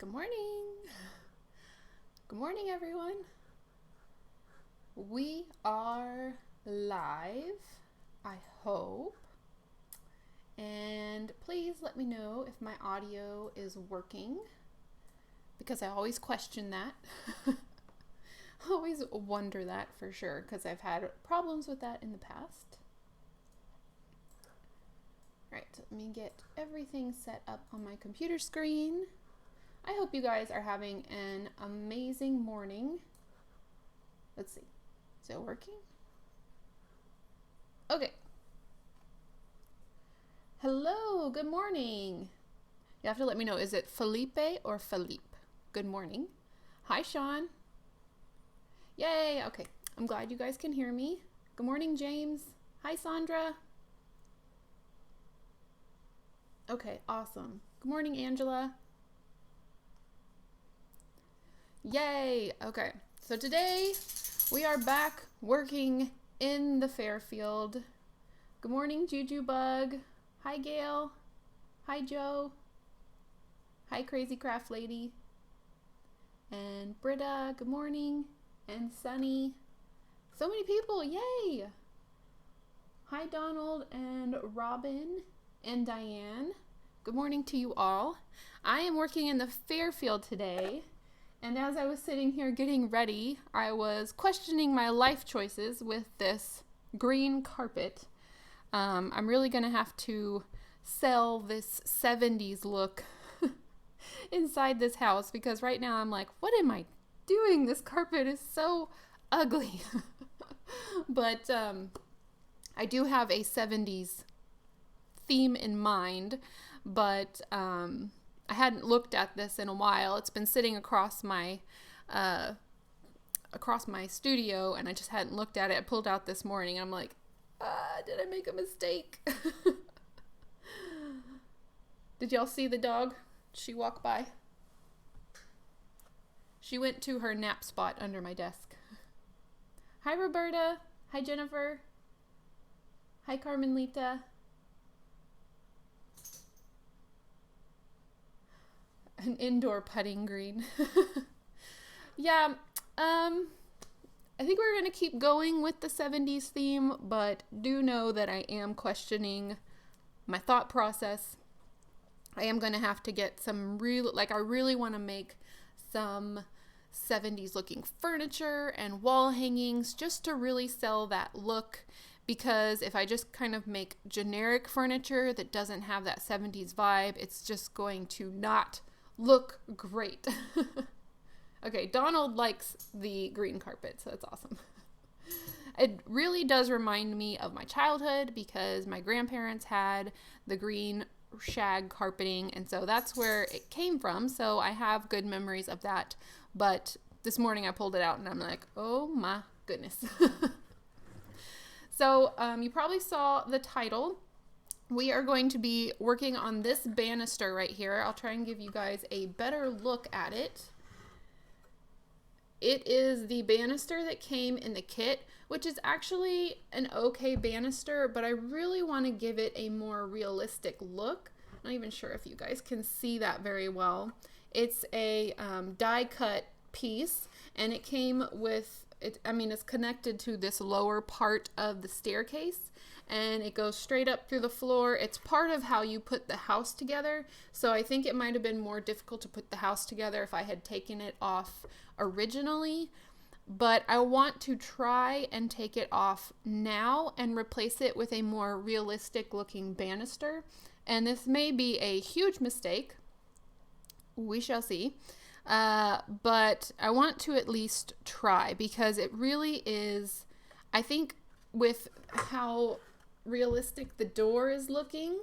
Good morning. Good morning, everyone. We are live, I hope. And please let me know if my audio is working, because I always question that. I always wonder that for sure, because I've had problems with that in the past. All right, let me get everything set up on my computer screen. I hope you guys are having an amazing morning. Let's see. Is it working? Okay. Hello, good morning. You have to let me know, is it Felipe or Philippe? Good morning. Hi, Sean. Yay, okay. I'm glad you guys can hear me. Good morning, James. Hi, Sandra. Okay, awesome. Good morning, Angela. Yay! Okay, so today we are back working in the Fairfield. Good morning, Juju Bug. Hi, Gail. Hi, Joe. Hi, Crazy Craft Lady. And Britta, good morning. And Sunny. So many people, yay! Hi, Donald and Robin and Diane. Good morning to you all. I am working in the Fairfield today. And as I was sitting here getting ready, I was questioning my life choices with this green carpet. I'm really going to have to sell this 70s look inside this house, because right now I'm like, what am I doing? This carpet is so ugly. But I do have a 70s theme in mind, but I hadn't looked at this in a while. It's been sitting across my studio, and I just hadn't looked at it. I pulled out this morning. I'm like, did I make a mistake? Did y'all see the dog? She walked by. She went to her nap spot under my desk. Hi, Roberta. Hi, Jennifer. Hi, Carmenlita. An indoor putting green. Yeah, I think we're going to keep going with the 70s theme, but do know that I am questioning my thought process. I am going to have to get some I really want to make some 70s looking furniture and wall hangings just to really sell that look. Because if I just kind of make generic furniture that doesn't have that 70s vibe, it's just going to not look great. Okay, Donald likes the green carpet, so that's awesome. It really does remind me of my childhood, because my grandparents had the green shag carpeting, and so that's where it came from. So I have good memories of that. But this morning I pulled it out and I'm like, oh my goodness. So you probably saw the title. We are going to be working on this banister right here. I'll try and give you guys a better look at it. It is the banister that came in the kit, which is actually an okay banister, but I really want to give it a more realistic look. I'm not even sure if you guys can see that very well. It's a die cut piece, and it came with, it's connected to this lower part of the staircase, and it goes straight up through the floor. It's part of how you put the house together, so I think it might have been more difficult to put the house together if I had taken it off originally, but I want to try and take it off now and replace it with a more realistic looking banister. And this may be a huge mistake. We shall see. But I want to at least try, because it really is, I think, with how realistic the door is looking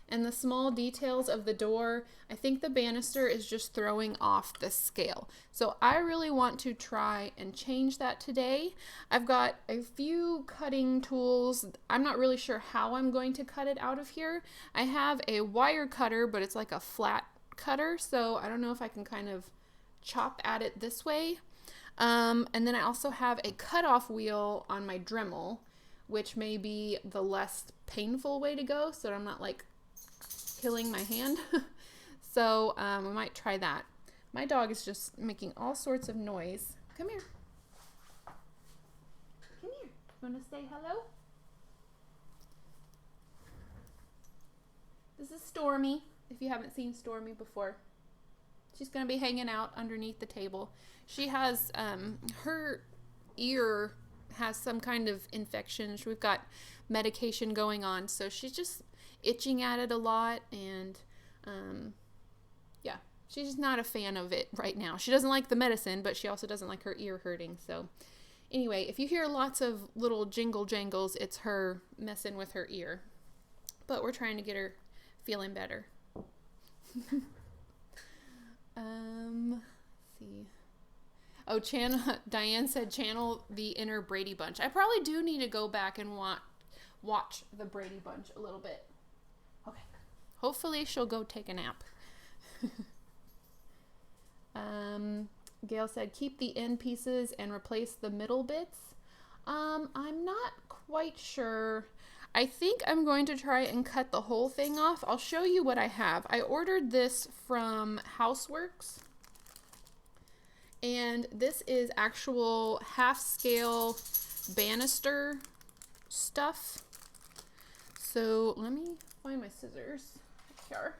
and the small details of the door, I think the banister is just throwing off the scale. So I really want to try and change that today. I've got a few cutting tools. I'm not really sure how I'm going to cut it out of here. I have a wire cutter, but it's like a flat cutter, so I don't know if I can kind of chop at it this way. And then I also have a cutoff wheel on my Dremel, which may be the less painful way to go, so that I'm not like killing my hand. So we might try that. My dog is just making all sorts of noise. Come here. Come here. You want to say hello? This is Stormy, if you haven't seen Stormy before. She's going to be hanging out underneath the table. She has, her ear has some kind of infection. We've got medication going on, so she's just itching at it a lot, and yeah, she's just not a fan of it right now. She doesn't like the medicine, but she also doesn't like her ear hurting. So anyway, if you hear lots of little jingle jangles, it's her messing with her ear, but we're trying to get her feeling better. Let's see. Oh, Diane said channel the inner Brady Bunch. I probably do need to go back and watch the Brady Bunch a little bit. Okay. Hopefully she'll go take a nap. Gail said keep the end pieces and replace the middle bits. I'm not quite sure. I think I'm going to try and cut the whole thing off. I'll show you what I have. I ordered this from Houseworks. And this is actual half-scale banister stuff. So let me find my scissors. Here.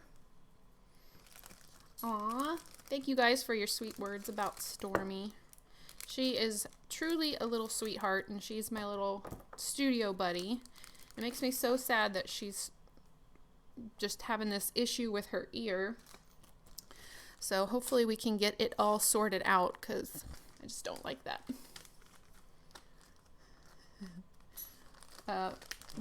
Aw, thank you guys for your sweet words about Stormy. She is truly a little sweetheart, and she's my little studio buddy. It makes me so sad that she's just having this issue with her ear. So hopefully we can get it all sorted out, because I just don't like that.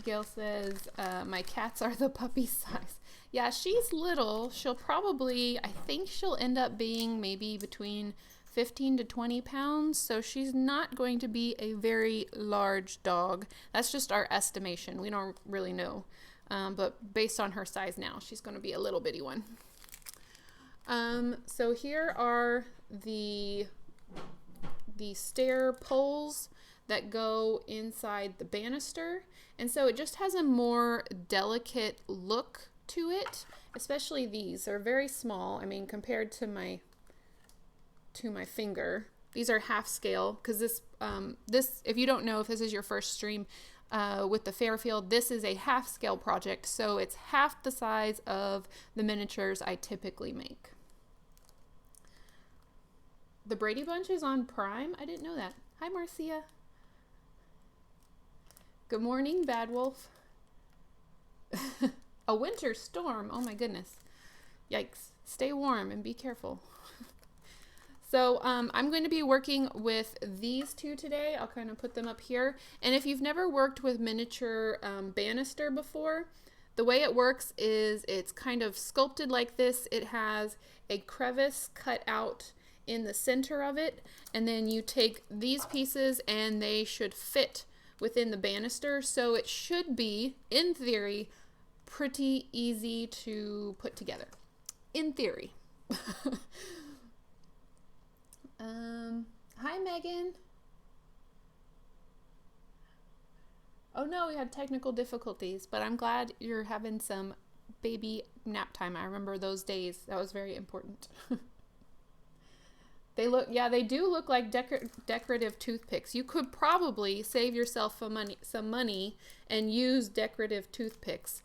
Gail says, my cats are the puppy size. Yeah, she's little. She'll probably, I think she'll end up being maybe between 15 to 20 pounds. So she's not going to be a very large dog. That's just our estimation. We don't really know. But based on her size now, she's going to be a little bitty one. So here are the stair poles that go inside the banister. And so it just has a more delicate look to it, especially these are very small. I mean, compared to my finger, these are half scale, because this, if you don't know, if this is your first stream, with the Fairfield, this is a half scale project. So it's half the size of the miniatures I typically make. The Brady Bunch is on Prime. I didn't know that. Hi, Marcia. Good morning, Bad Wolf. A winter storm. Oh my goodness. Yikes. Stay warm and be careful. So I'm going to be working with these two today. I'll kind of put them up here. And if you've never worked with miniature banister before, the way it works is it's kind of sculpted like this. It has a crevice cut out in the center of it, and then you take these pieces and they should fit within the banister. So it should be, in theory, pretty easy to put together. In theory. Hi, Megan. Oh no, we had technical difficulties, but I'm glad you're having some baby nap time. I remember those days. That was very important. They do look like decorative toothpicks. You could probably save yourself some money and use decorative toothpicks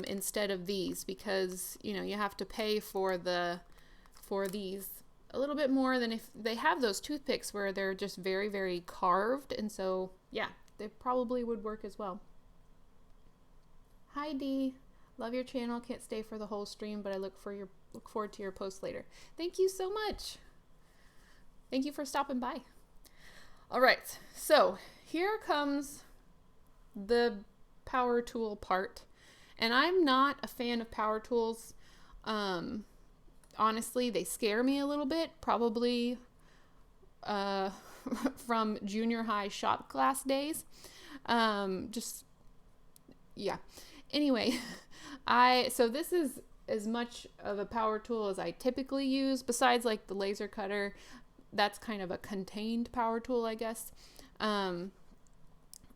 instead of these, because you have to pay for these a little bit more than if they have those toothpicks where they're just very, very carved. And so yeah, they probably would work as well. Hi Dee, love your channel. Can't stay for the whole stream, but I look forward to your post later. Thank you so much. Thank you for stopping by. All right, so here comes the power tool part. And I'm not a fan of power tools. Honestly, they scare me a little bit, probably from junior high shop class days. Yeah. Anyway, so this is as much of a power tool as I typically use, besides like the laser cutter. That's kind of a contained power tool, I guess.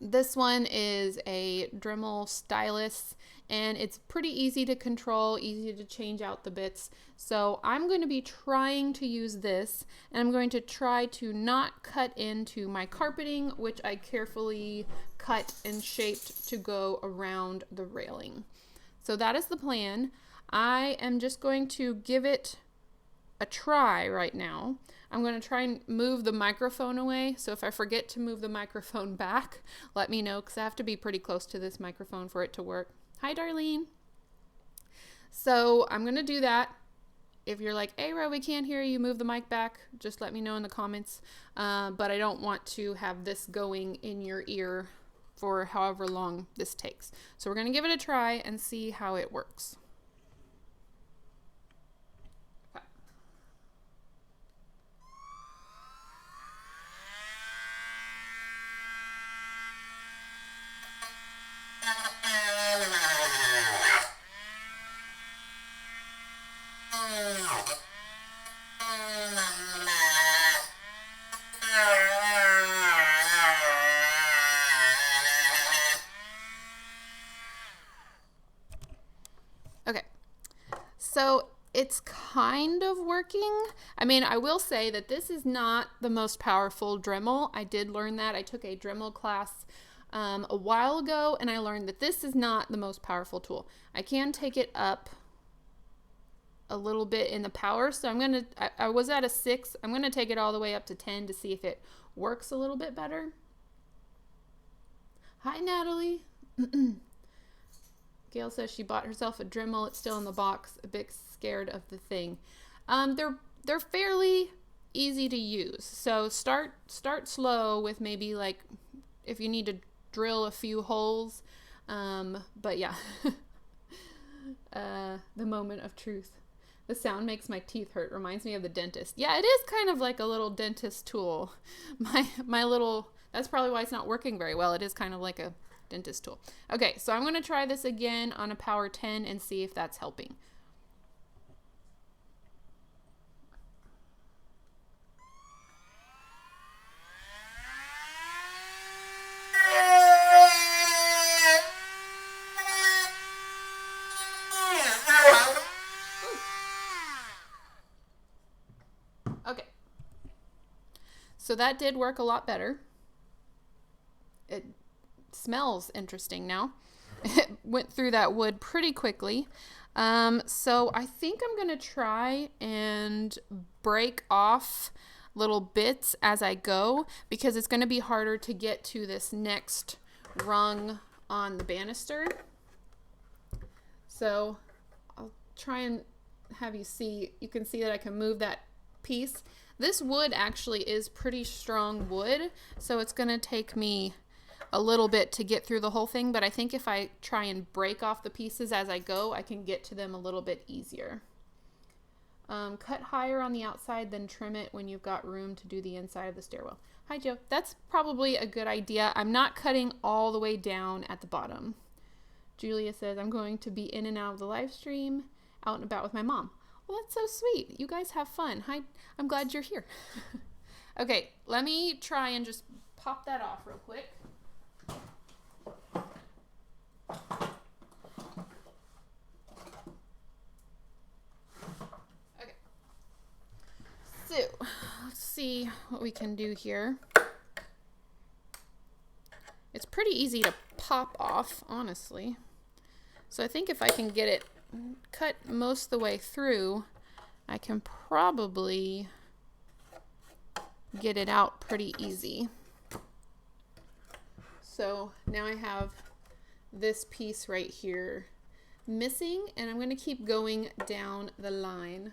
This one is a Dremel stylus, and it's pretty easy to control, easy to change out the bits. So I'm going to be trying to use this, and I'm going to try to not cut into my carpeting, which I carefully cut and shaped to go around the railing. So that is the plan. I am just going to give it a try right now. I'm going to try and move the microphone away. So if I forget to move the microphone back, let me know, because I have to be pretty close to this microphone for it to work. Hi, Darlene. So I'm going to do that. If you're like, hey, Ro, we can't hear you, move the mic back, just let me know in the comments. But I don't want to have this going in your ear for however long this takes. So we're going to give it a try and see how it works. Okay, so it's kind of working. I mean, I will say that this is not the most powerful Dremel. I did learn that. I took a Dremel class a while ago, and I learned that this is not the most powerful tool. I can take it up a little bit in the power, so I was at a 6. I'm gonna take it all the way up to 10 to see if it works a little bit better. Hi, Natalie. Gail says she bought herself a Dremel. It's still in the box. A bit scared of the thing. They're fairly easy to use. So start slow with maybe, like, if you need to drill a few holes. But yeah, the moment of truth. The sound makes my teeth hurt. Reminds me of the dentist. Yeah, it is kind of like a little dentist tool. My little, that's probably why it's not working very well. It is kind of like a dentist tool. Okay, so I'm going to try this again on a power 10 and see if that's helping. Okay, so that did work a lot better. It smells interesting now. It went through that wood pretty quickly. So I think I'm going to try and break off little bits as I go, because it's going to be harder to get to this next rung on the banister. So I'll try and have you see, you can see that I can move that piece. This wood actually is pretty strong wood, so it's going to take me a little bit to get through the whole thing, but I think if I try and break off the pieces as I go, I can get to them a little bit easier. Cut higher on the outside, then trim it when you've got room to do the inside of the stairwell. Hi, Joe. That's probably a good idea. I'm not cutting all the way down at the bottom. Julia says, I'm going to be in and out of the live stream, out and about with my mom. Well, that's so sweet. You guys have fun. Hi, I'm glad you're here. Okay, let me try and just pop that off real quick. Okay, so let's see what we can do here. It's pretty easy to pop off, honestly. So I think if I can get it cut most of the way through, I can probably get it out pretty easy. So now I have this piece right here missing, and I'm going to keep going down the line.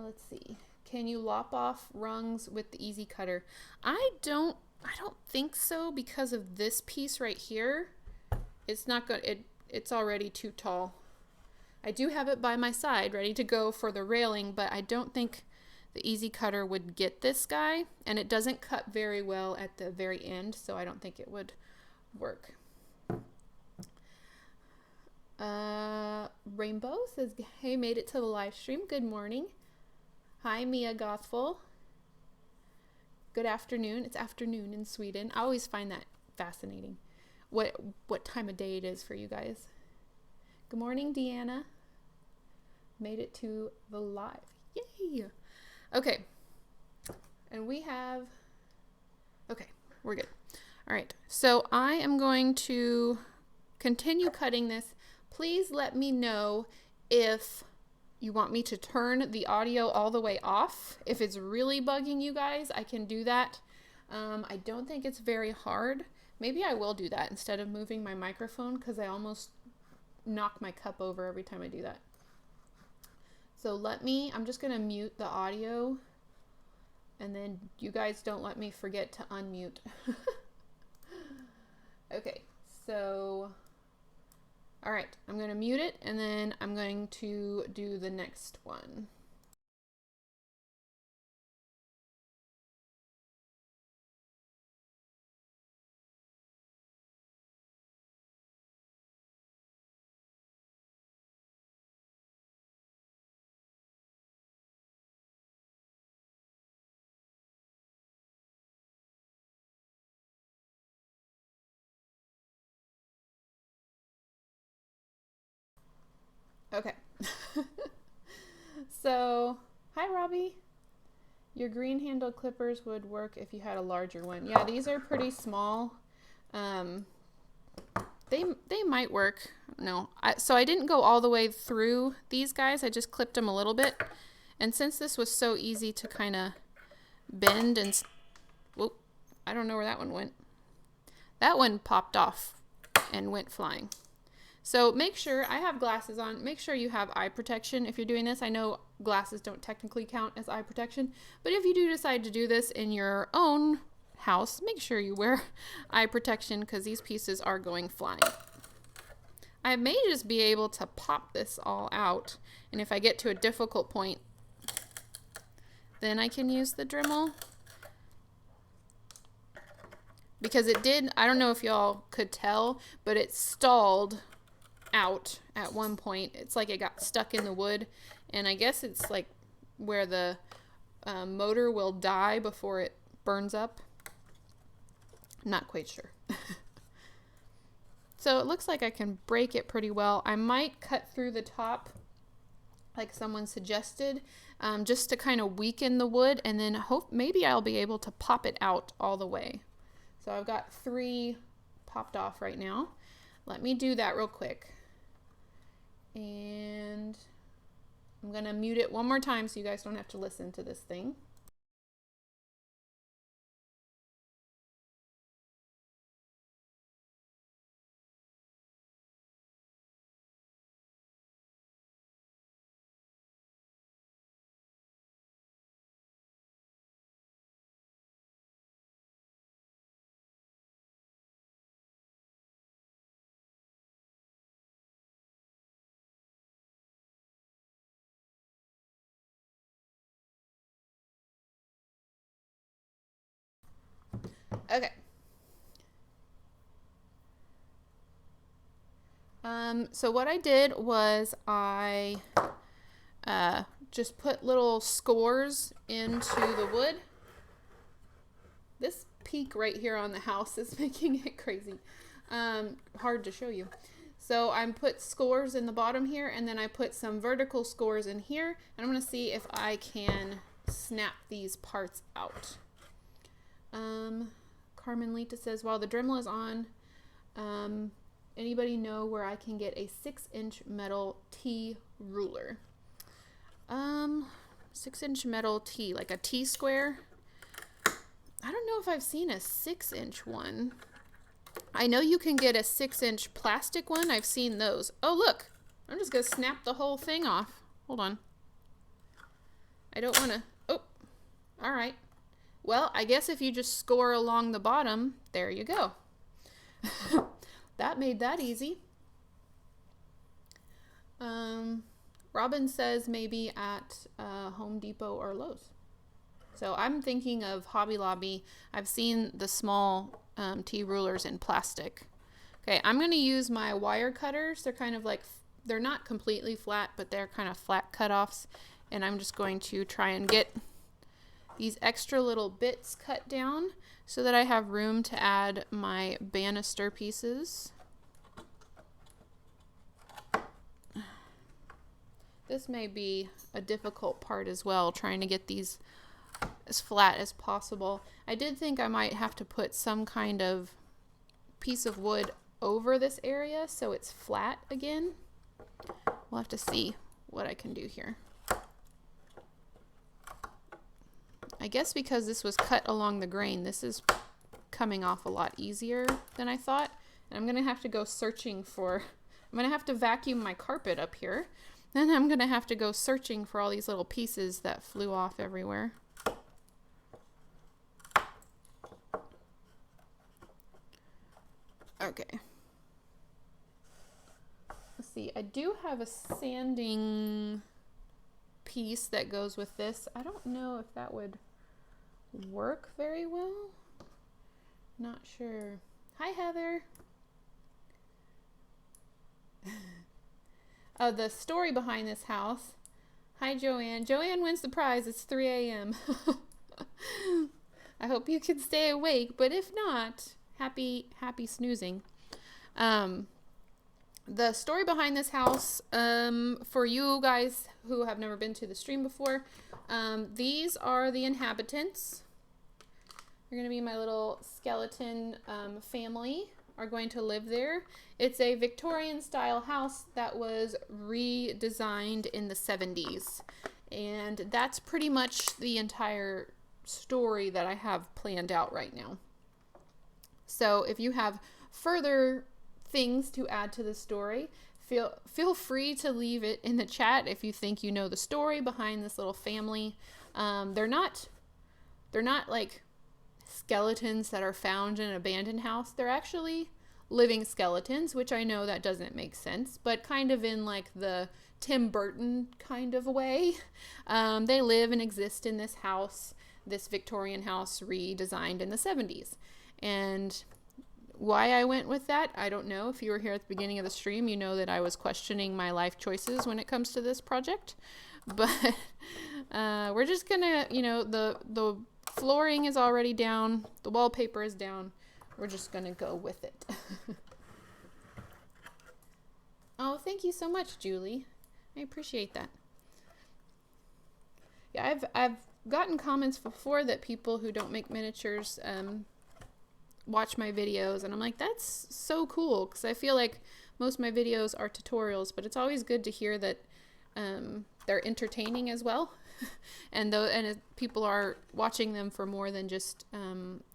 Let's see. Can you lop off rungs with the easy cutter? I don't think so, because of this piece right here. It's not good. It's already too tall. I do have it by my side ready to go for the railing, but I don't think the easy cutter would get this guy, and it doesn't cut very well at the very end, so I don't think it would work. Rainbow says, hey, made it to the live stream. Good morning. Hi, Mia Gothful. good afternoon. It's afternoon in Sweden. I always find that fascinating. What time of day it is for you guys. Good morning, Deanna. Made it to the live. Yay! Okay. And we have, okay, we're good. All right, so I am going to continue cutting this. Please let me know if you want me to turn the audio all the way off. If it's really bugging you guys, I can do that. I don't think it's very hard. Maybe I will do that instead of moving my microphone, because I almost knock my cup over every time I do that. So I'm just gonna mute the audio, and then you guys don't let me forget to unmute. Okay, so, all right, I'm gonna mute it, and then I'm going to do the next one. Okay. So, hi Robbie. Your green handled clippers would work if you had a larger one. Yeah, these are pretty small. They might work. No, so I didn't go all the way through these guys. I just clipped them a little bit. And since this was so easy to kind of bend and, whoop, I don't know where that one went. That one popped off and went flying. So make sure, I have glasses on, make sure you have eye protection if you're doing this. I know glasses don't technically count as eye protection, but if you do decide to do this in your own house, make sure you wear eye protection, because these pieces are going flying. I may just be able to pop this all out, and if I get to a difficult point, then I can use the Dremel. Because it did, I don't know if y'all could tell, but it stalled out at one point. It's like it got stuck in the wood, and I guess it's like where the motor will die before it burns up. Not quite sure. So it looks like I can break it pretty well. I might cut through the top like someone suggested, just to kind of weaken the wood, and then maybe I'll be able to pop it out all the way. So I've got 3 popped off right now. Let me do that real quick. And I'm gonna mute it one more time so you guys don't have to listen to this thing. Okay. So what I did was I just put little scores into the wood. This peak right here on the house is making it crazy. Hard to show you. So I put scores in the bottom here, and then I put some vertical scores in here, and I'm going to see if I can snap these parts out. Carmen Lita says, while the Dremel is on, anybody know where I can get a 6-inch metal T ruler? 6-inch metal T, like a T-square. I don't know if I've seen a 6-inch one. I know you can get a 6-inch plastic one. I've seen those. Oh, look. I'm just going to snap the whole thing off. Hold on. I don't want to. Oh, all right. Well, I guess if you just score along the bottom, there you go. That made that easy. Robin says maybe at Home Depot or Lowe's. So I'm thinking of Hobby Lobby. I've seen the small T rulers in plastic. Okay, I'm going to use my wire cutters. They're kind of like, they're not completely flat, but they're kind of flat cutoffs. And I'm just going to try and get these extra little bits cut down so that I have room to add my banister pieces. This may be a difficult part as well, trying to get these as flat as possible. I did think I might have to put some kind of piece of wood over this area so it's flat again. We'll have to see what I can do here. I guess because this was cut along the grain, this is coming off a lot easier than I thought. And I'm gonna have to go searching for, I'm gonna have to vacuum my carpet up here. Then I'm gonna have to go searching for all these little pieces that flew off everywhere. Okay. Let's see, I do have a sanding piece that goes with this. I don't know if that would work very well. Not sure. Hi, Heather. Oh, the story behind this house. Hi, Joanne. Joanne wins the prize. It's 3 a.m. I hope you can stay awake, but if not, happy snoozing. The story behind this house, for you guys who have never been to the stream before, these are the inhabitants. They're going to be my little skeleton family are going to live there. It's a Victorian style house that was redesigned in the 70s. And that's pretty much the entire story that I have planned out right now. So if you have further things to add to the story, feel free to leave it in the chat if you think you know the story behind this little family. They're not like skeletons that are found in an abandoned house. They're actually living skeletons, which I know that doesn't make sense, but kind of in like the Tim Burton kind of a way. They live and exist in this house, this Victorian house redesigned in the 70s. And why I went with that, I don't know. If you were here at the beginning of the stream, you know that I was questioning my life choices when it comes to this project. But we're just gonna, you know, the flooring is already down, the wallpaper is down. We're just gonna go with it. Oh, thank you so much, Julie. I appreciate that. Yeah, I've gotten comments before that people who don't make miniatures watch my videos, and I'm like, that's so cool, because I feel like most of my videos are tutorials, but it's always good to hear that they're entertaining as well. and people are watching them for more than just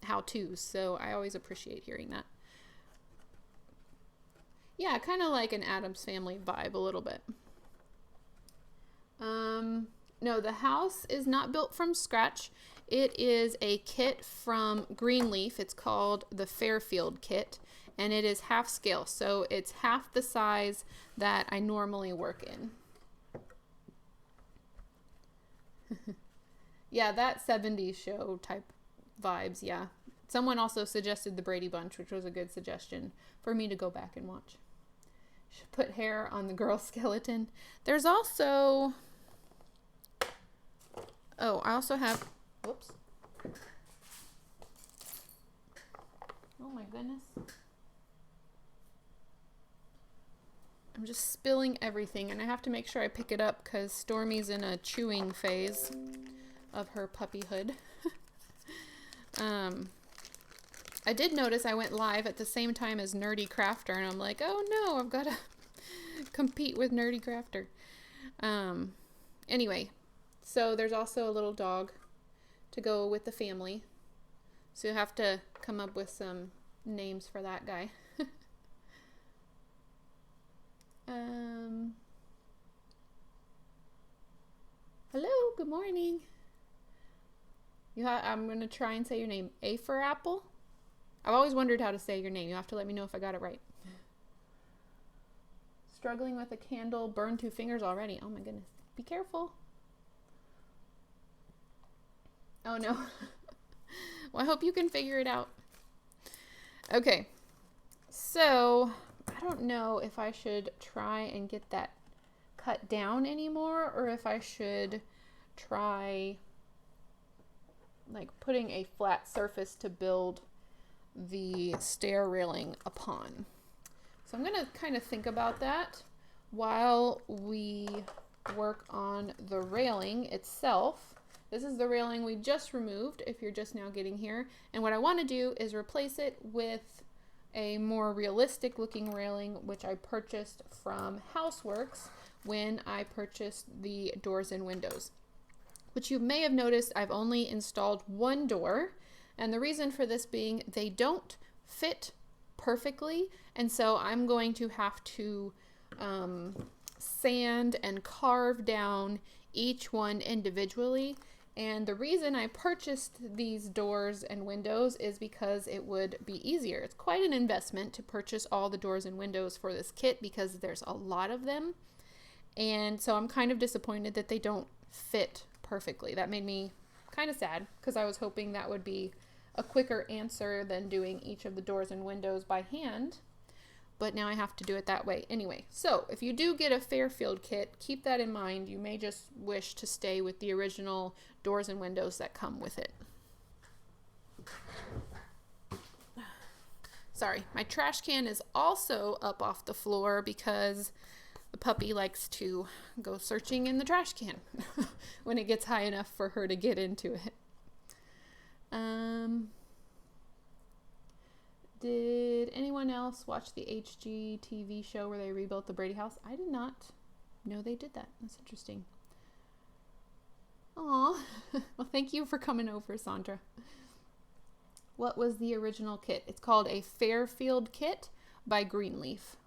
how-tos, so I always appreciate hearing that. Yeah, kind of like an Addams Family vibe a little bit. No, the house is not built from scratch. It is a kit from Greenleaf. It's called the Fairfield kit, and it is half scale, so it's half the size that I normally work in. Yeah, that 70s show type vibes, yeah. Someone also suggested the Brady Bunch, which was a good suggestion for me to go back and watch. Should put hair on the girl skeleton. There's also... Oh, I also have... Whoops. Oh my goodness. I'm just spilling everything, and I have to make sure I pick it up because Stormy's in a chewing phase of her puppyhood. I did notice I went live at the same time as Nerdy Crafter, and I'm like, oh no, I've got to compete with Nerdy Crafter. Anyway, so there's also a little dog to go with the family. So you have to come up with some names for that guy. Hello, good morning. I'm going to try and say your name. A for apple? I've always wondered how to say your name. You have to let me know if I got it right. Struggling with a candle, burned 2 fingers already. Oh my goodness. Be careful. Oh no. Well, I hope you can figure it out. Okay. So, I don't know if I should try and get that cut down anymore, or if I should try like putting a flat surface to build the stair railing upon. So I'm gonna kind of think about that while we work on the railing itself. This is the railing we just removed if you're just now getting here. And what I want to do is replace it with a more realistic looking railing, which I purchased from Houseworks when I purchased the doors and windows. Which you may have noticed I've only installed one door. And the reason for this being they don't fit perfectly. And so I'm going to have to sand and carve down each one individually. And the reason I purchased these doors and windows is because it would be easier. It's quite an investment to purchase all the doors and windows for this kit because there's a lot of them. And so I'm kind of disappointed that they don't fit perfectly. That made me kind of sad because I was hoping that would be a quicker answer than doing each of the doors and windows by hand. But now I have to do it that way anyway. So if you do get a Fairfield kit, keep that in mind. You may just wish to stay with the original doors and windows that come with it. Sorry, my trash can is also up off the floor because the puppy likes to go searching in the trash can when it gets high enough for her to get into it. Did anyone else watch the HGTV show where they rebuilt the Brady house? I did not know they did that. That's interesting. Aw. Well, thank you for coming over, Sandra. What was the original kit? It's called a Fairfield kit by Greenleaf.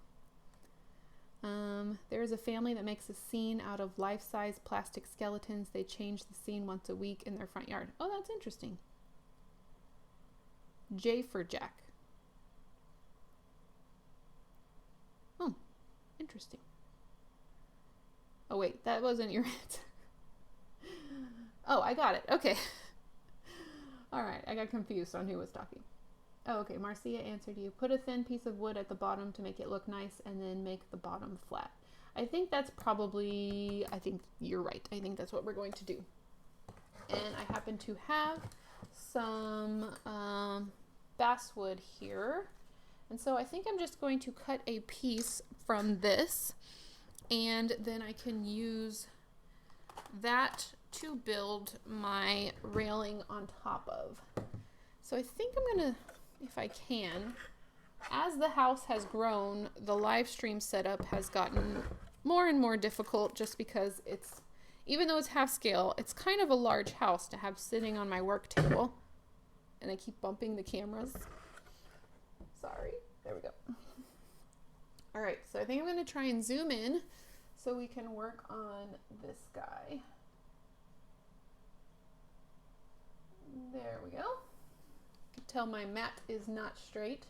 There's a family that makes a scene out of life-size plastic skeletons. They change the scene once a week in their front yard. Oh, that's interesting. J for Jack. Oh, interesting. Oh, wait, that wasn't your answer. Oh, I got it. Okay. All right, I got confused on who was talking. Oh, okay, Marcia answered you. Put a thin piece of wood at the bottom to make it look nice and then make the bottom flat. I think that's probably, I think you're right. I think that's what we're going to do. And I happen to have some basswood here. And so I think I'm just going to cut a piece from this and then I can use that to build my railing on top of. So I think I'm gonna, if I can, as the house has grown, the live stream setup has gotten more and more difficult just because it's, even though it's half scale, it's kind of a large house to have sitting on my work table. And I keep bumping the cameras. Sorry. There we go. All right, so I think I'm going to try and zoom in so we can work on this guy. There we go. You can tell my mat is not straight.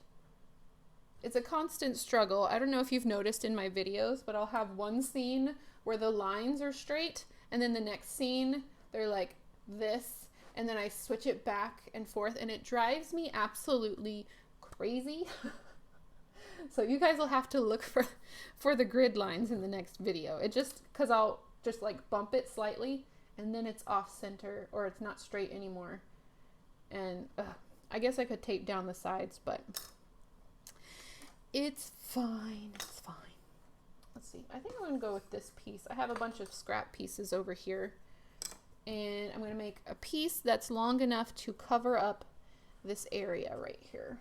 It's a constant struggle. I don't know if you've noticed in my videos, but I'll have one scene where the lines are straight, and then the next scene, they're like this, and then I switch it back and forth, and it drives me absolutely crazy. So you guys will have to look for the grid lines in the next video. It just, because I'll just like bump it slightly, and then it's off center, or it's not straight anymore. And I guess I could tape down the sides, but it's fine. It's fine. Let's see. I think I'm going to go with this piece. I have a bunch of scrap pieces over here. And I'm going to make a piece that's long enough to cover up this area right here.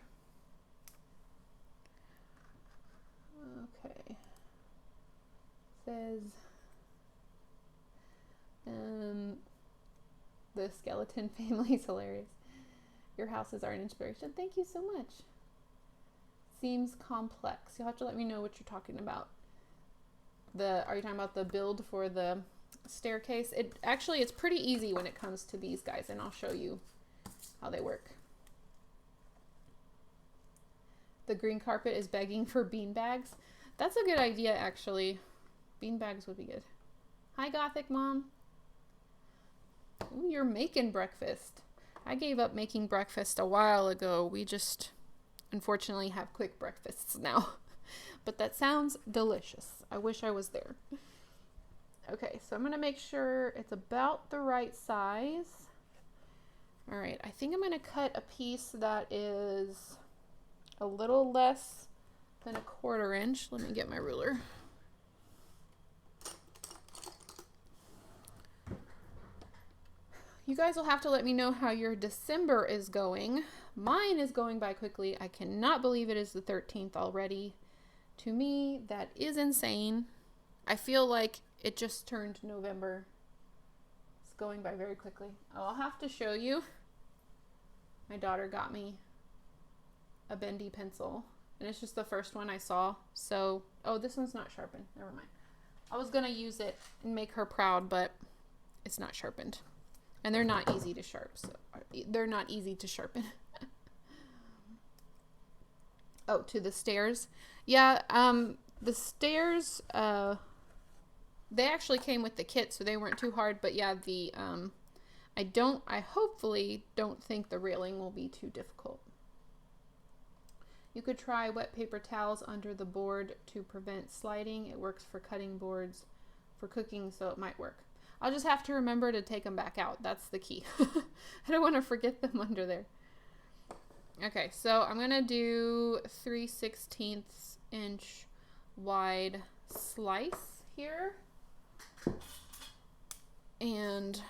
Okay. Says the skeleton family is hilarious. Your houses are an inspiration. Thank you so much. Seems complex. You'll have to let me know what you're talking about. Are you talking about the build for the staircase? It's pretty easy when it comes to these guys, and I'll show you how they work. The green carpet is begging for bean bags. That's a good idea, actually. Bean bags would be good. Hi, Gothic Mom. Ooh, you're making breakfast. I gave up making breakfast a while ago. We just unfortunately have quick breakfasts now. But that sounds delicious. I wish I was there. Okay, so I'm going to make sure it's about the right size. All right, I think I'm going to cut a piece that is a little less than a 1/4 inch. Let me get my ruler. You guys will have to let me know how your December is going. Mine is going by quickly. I cannot believe it is the 13th already. To me, that is insane. I feel like it just turned November. It's going by very quickly. I'll have to show you. My daughter got me a bendy pencil, and it's just the first one I saw. So, oh, this one's not sharpened. Never mind. I was going to use it and make her proud, but it's not sharpened. And they're not easy to sharpen. Oh, to the stairs. Yeah, the stairs, they actually came with the kit, so they weren't too hard. But yeah, I hopefully don't think the railing will be too difficult. You could try wet paper towels under the board to prevent sliding. It works for cutting boards for cooking, so it might work. I'll just have to remember to take them back out. That's the key. I don't want to forget them under there. Okay, so I'm going to do 3/16 inch wide slice here. And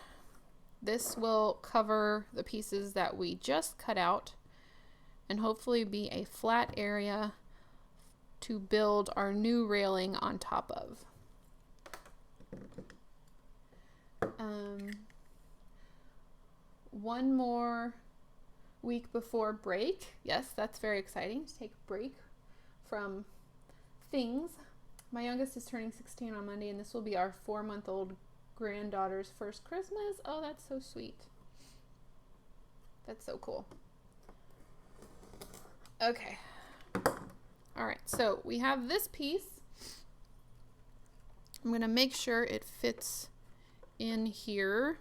this will cover the pieces that we just cut out and hopefully be a flat area to build our new railing on top of. One more week before break. Yes, that's very exciting to take a break from things. My youngest is turning 16 on Monday, and this will be our 4-month-old granddaughter's first Christmas. Oh, that's so sweet. That's so cool. Okay. All right, so we have this piece. I'm going to make sure it fits in here.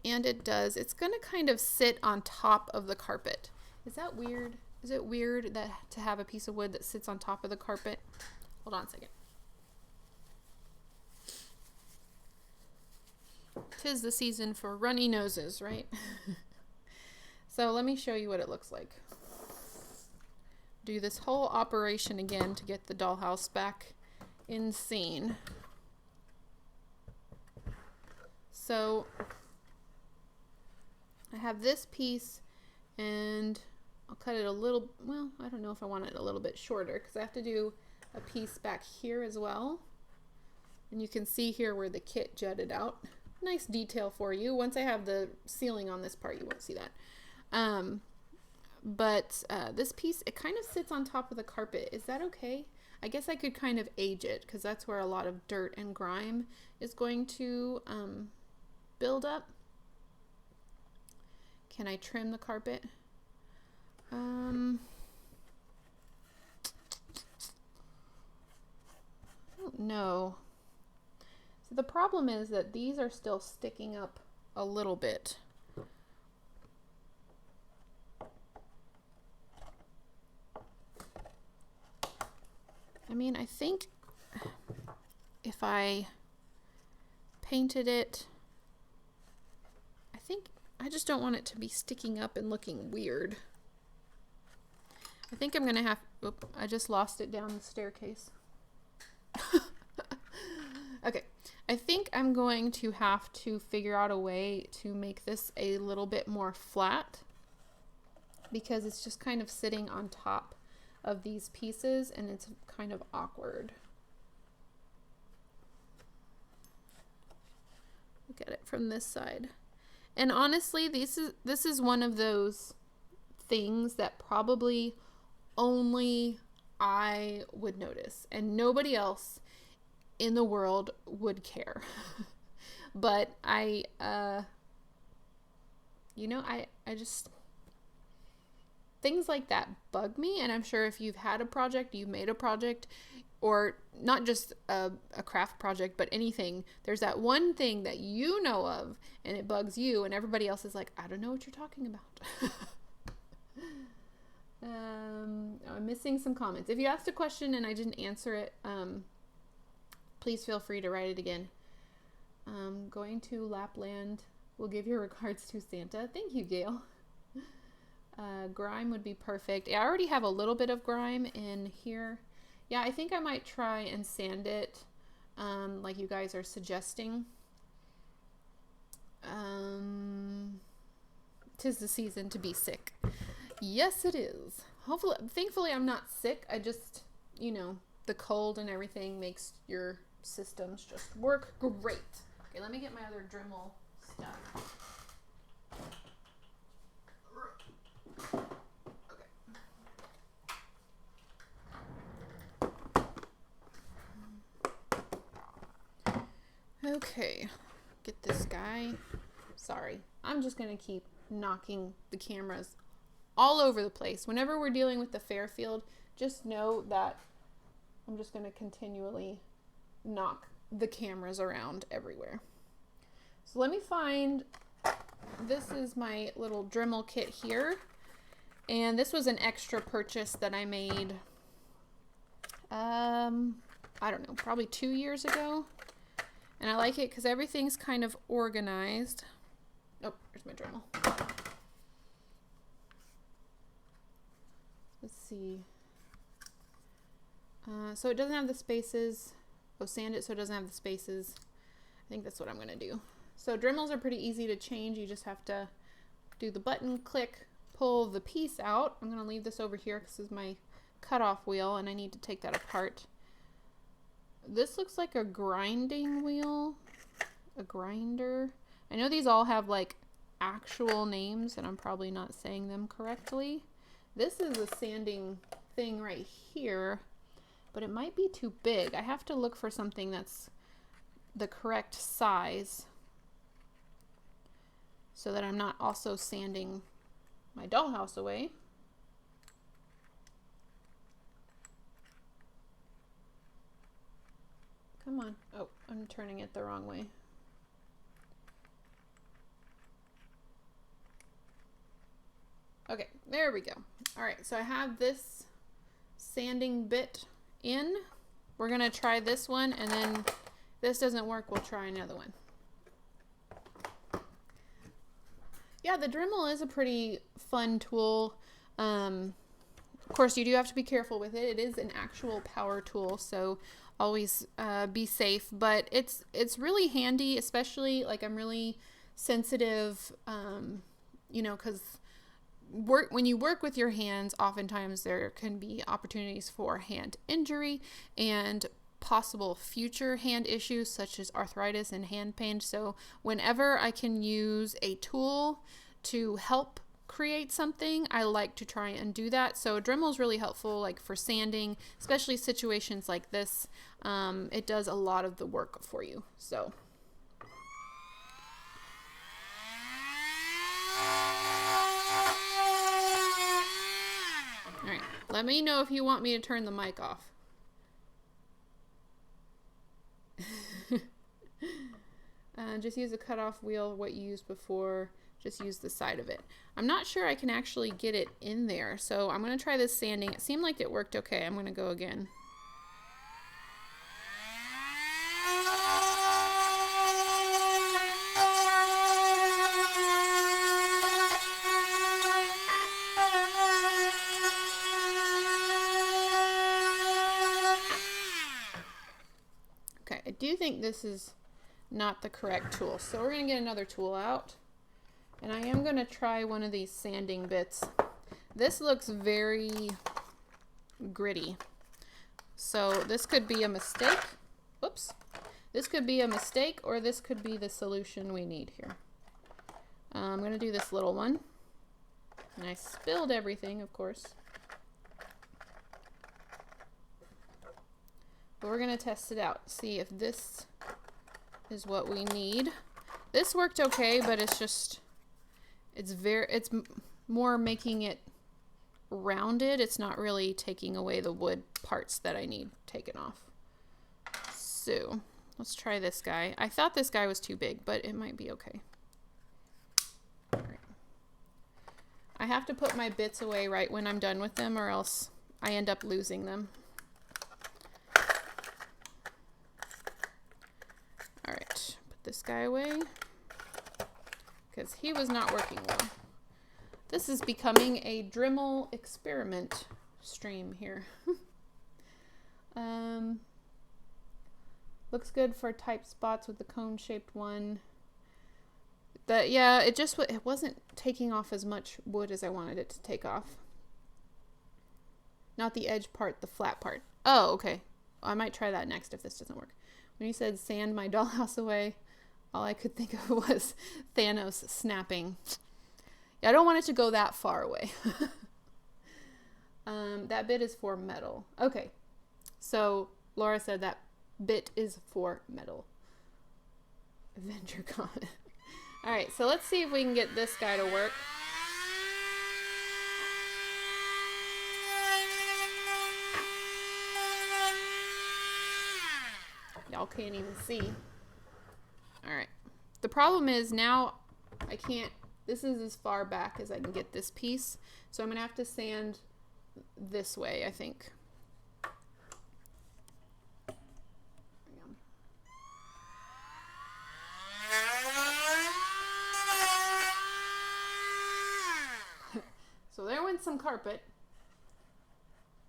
And it does. It's going to kind of sit on top of the carpet. Is that weird? Is it weird that to have a piece of wood that sits on top of the carpet? Hold on a second. 'Tis the season for runny noses, right? So let me show you what it looks like. Do this whole operation again to get the dollhouse back in scene. So I have this piece, and I'll cut it a little, well, I don't know if I want it a little bit shorter because I have to do a piece back here as well. And you can see here where the kit jutted out. Nice detail for you. Once I have the ceiling on this part, you won't see that. But this piece, it kind of sits on top of the carpet. Is that okay? I guess I could kind of age it because that's where a lot of dirt and grime is going to build up. Can I trim the carpet? I don't know. So the problem is that these are still sticking up a little bit. I mean, I think if I painted it, I just don't want it to be sticking up and looking weird. I think I'm gonna have, oop, I just lost it down the staircase. Okay, I think I'm going to have to figure out a way to make this a little bit more flat because it's just kind of sitting on top of these pieces and it's kind of awkward. Look at it from this side. And honestly, this is one of those things that probably only I would notice and nobody else in the world would care. But I just, things like that bug me. And I'm sure if you've had a project, you've made a project, or not just a craft project, but anything, there's that one thing that you know of and it bugs you and everybody else is like, I don't know what you're talking about. I'm missing some comments. If you asked a question and I didn't answer it, please feel free to write it again. Going to Lapland We'll give your regards to Santa. Thank you, Gail. Grime would be perfect. I already have a little bit of grime in here. Yeah, I think I might try and sand it like you guys are suggesting. 'Tis the season to be sick. Yes, it is. Thankfully, I'm not sick. I just, you know, the cold and everything makes your systems just work great. Okay, let me get my other Dremel stuff. Okay, get this guy. Sorry, I'm just gonna keep knocking the cameras all over the place. Whenever we're dealing with the Fairfield, just know that I'm just gonna continually knock the cameras around everywhere. So let me find, this is my little Dremel kit here. And this was an extra purchase that I made, I don't know, probably 2 years ago. And I like it because everything's kind of organized. Oh, here's my Dremel. Let's see. So it doesn't have the spaces. Oh, sand it so it doesn't have the spaces. I think that's what I'm going to do. So Dremels are pretty easy to change. You just have to do the button, click, pull the piece out. I'm going to leave this over here because this is my cutoff wheel and I need to take that apart. This looks like a grinding wheel, a grinder. I know these all have like actual names and I'm probably not saying them correctly. This is a sanding thing right here, but it might be too big. I have to look for something that's the correct size so that I'm not also sanding my dollhouse away. Come on. Oh, I'm turning it the wrong way. Okay, there we go. All right, so I have this sanding bit in. We're gonna try this one, and then if this doesn't work, we'll try another one. Yeah, the Dremel is a pretty fun tool. Of course, you do have to be careful with it. It is an actual power tool, so always be safe. But it's really handy, especially like I'm really sensitive, you know, because when you work with your hands, oftentimes there can be opportunities for hand injury and possible future hand issues such as arthritis and hand pain. So whenever I can use a tool to help create something, I like to try and do that. So Dremel is really helpful, like for sanding, especially situations like this. It does a lot of the work for you. So all right, let me know if you want me to turn the mic off. Just use a cutoff wheel, what you used before, just use the side of it. I'm not sure I can actually get it in there, so I'm going to try this sanding. It seemed like it worked okay. I'm going to go again. Okay, I do think this is not the correct tool, so we're going to get another tool out. And I am going to try one of these sanding bits. This looks very gritty. So this could be a mistake. Whoops. This could be a mistake, or this could be the solution we need here. I'm going to do this little one. And I spilled everything, of course. But we're going to test it out. See if this is what we need. This worked okay, but it's just... it's more making it rounded. It's not really taking away the wood parts that I need taken off. So let's try this guy. I thought this guy was too big, but it might be okay. All right. I have to put my bits away right when I'm done with them, or else I end up losing them. All right, put this guy away. because he was not working well. This is becoming a Dremel experiment stream here. Looks good for tight spots with the cone-shaped one. Yeah, it wasn't taking off as much wood as I wanted it to take off. Not the edge part, the flat part. Oh, okay. I might try that next if this doesn't work. When you said sand my dollhouse away, all I could think of was Thanos snapping. Yeah, I don't want it to go that far away. That bit is for metal. Okay, so Laura said that bit is for metal. Avenger comment. All right, so let's see if we can get this guy to work. Y'all can't even see. All right. The problem is now I can't, this is as far back as I can get this piece. So I'm going to have to sand this way, I think. So there went some carpet,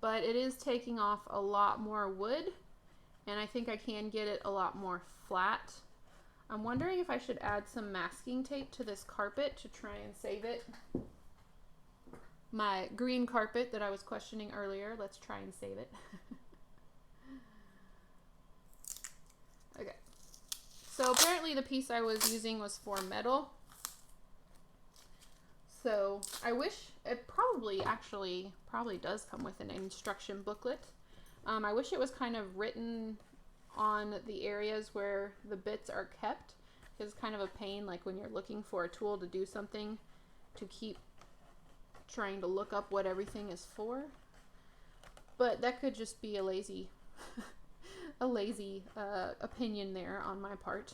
but it is taking off a lot more wood, and I think I can get it a lot more flat. I'm wondering if I should add some masking tape to this carpet to try and save it. My green carpet that I was questioning earlier, let's try and save it. Okay, so apparently the piece I was using was for metal. So I wish it probably does come with an instruction booklet. I wish it was kind of written on the areas where the bits are kept. It's kind of a pain, like when you're looking for a tool to do something, to keep trying to look up what everything is for. But that could just be a lazy opinion there on my part.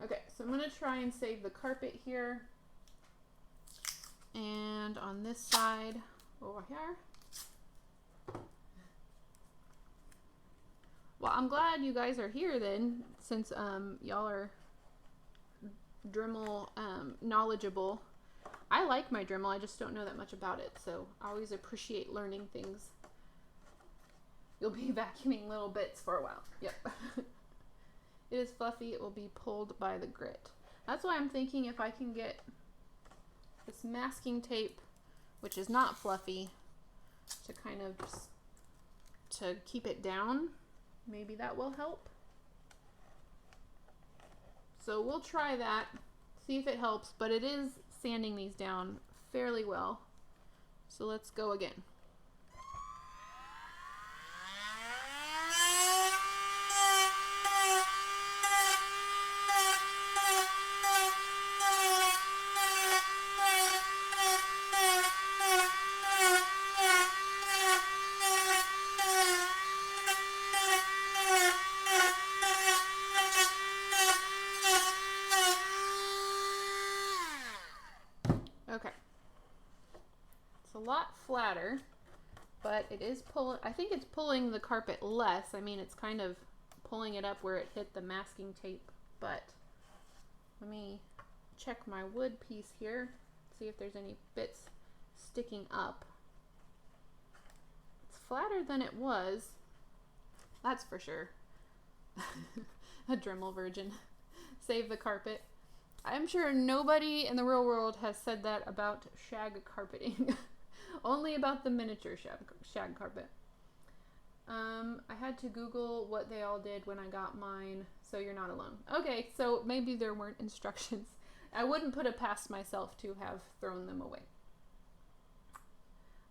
Okay, so I'm going to try and save the carpet here. And on this side over here. Well, I'm glad you guys are here then, since y'all are Dremel knowledgeable. I like my Dremel, I just don't know that much about it, so I always appreciate learning things. You'll be vacuuming little bits for a while. Yep. It is fluffy, it will be pulled by the grit. That's why I'm thinking if I can get this masking tape, which is not fluffy, to kind of just to keep it down. Maybe that will help. So we'll try that, see if it helps, but it is sanding these down fairly well. So let's go again. Okay, it's a lot flatter, but it is I think it's pulling the carpet less. I mean, it's kind of pulling it up where it hit the masking tape, but let me check my wood piece here, see if there's any bits sticking up. It's flatter than it was, that's for sure. A Dremel virgin. Save the carpet. I'm sure nobody in the real world has said that about shag carpeting. Only about the miniature shag carpet. I had to Google what they all did when I got mine, so you're not alone. Okay, so maybe there weren't instructions. I wouldn't put it past myself to have thrown them away.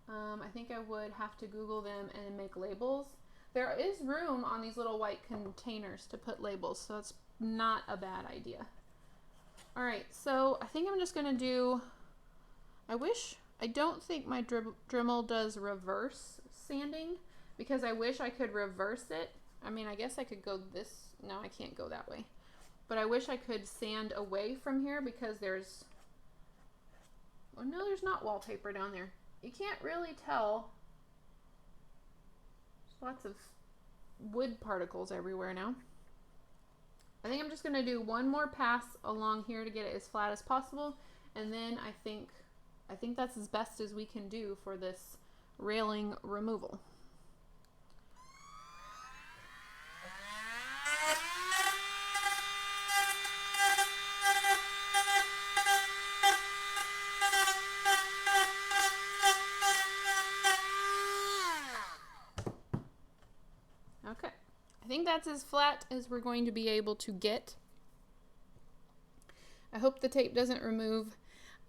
I think I would have to Google them and make labels. There is room on these little white containers to put labels, so that's not a bad idea. Alright, so I think I'm just going to do, I don't think my Dremel does reverse sanding, because I wish I could reverse it. I mean, I guess I could go this, no, I can't go that way. But I wish I could sand away from here, because there's, oh no, there's not wallpaper down there. You can't really tell. There's lots of wood particles everywhere now. I think I'm just going to do one more pass along here to get it as flat as possible, and then I think that's as best as we can do for this railing removal. Okay, I think that's as flat as we're going to be able to get. I hope the tape doesn't remove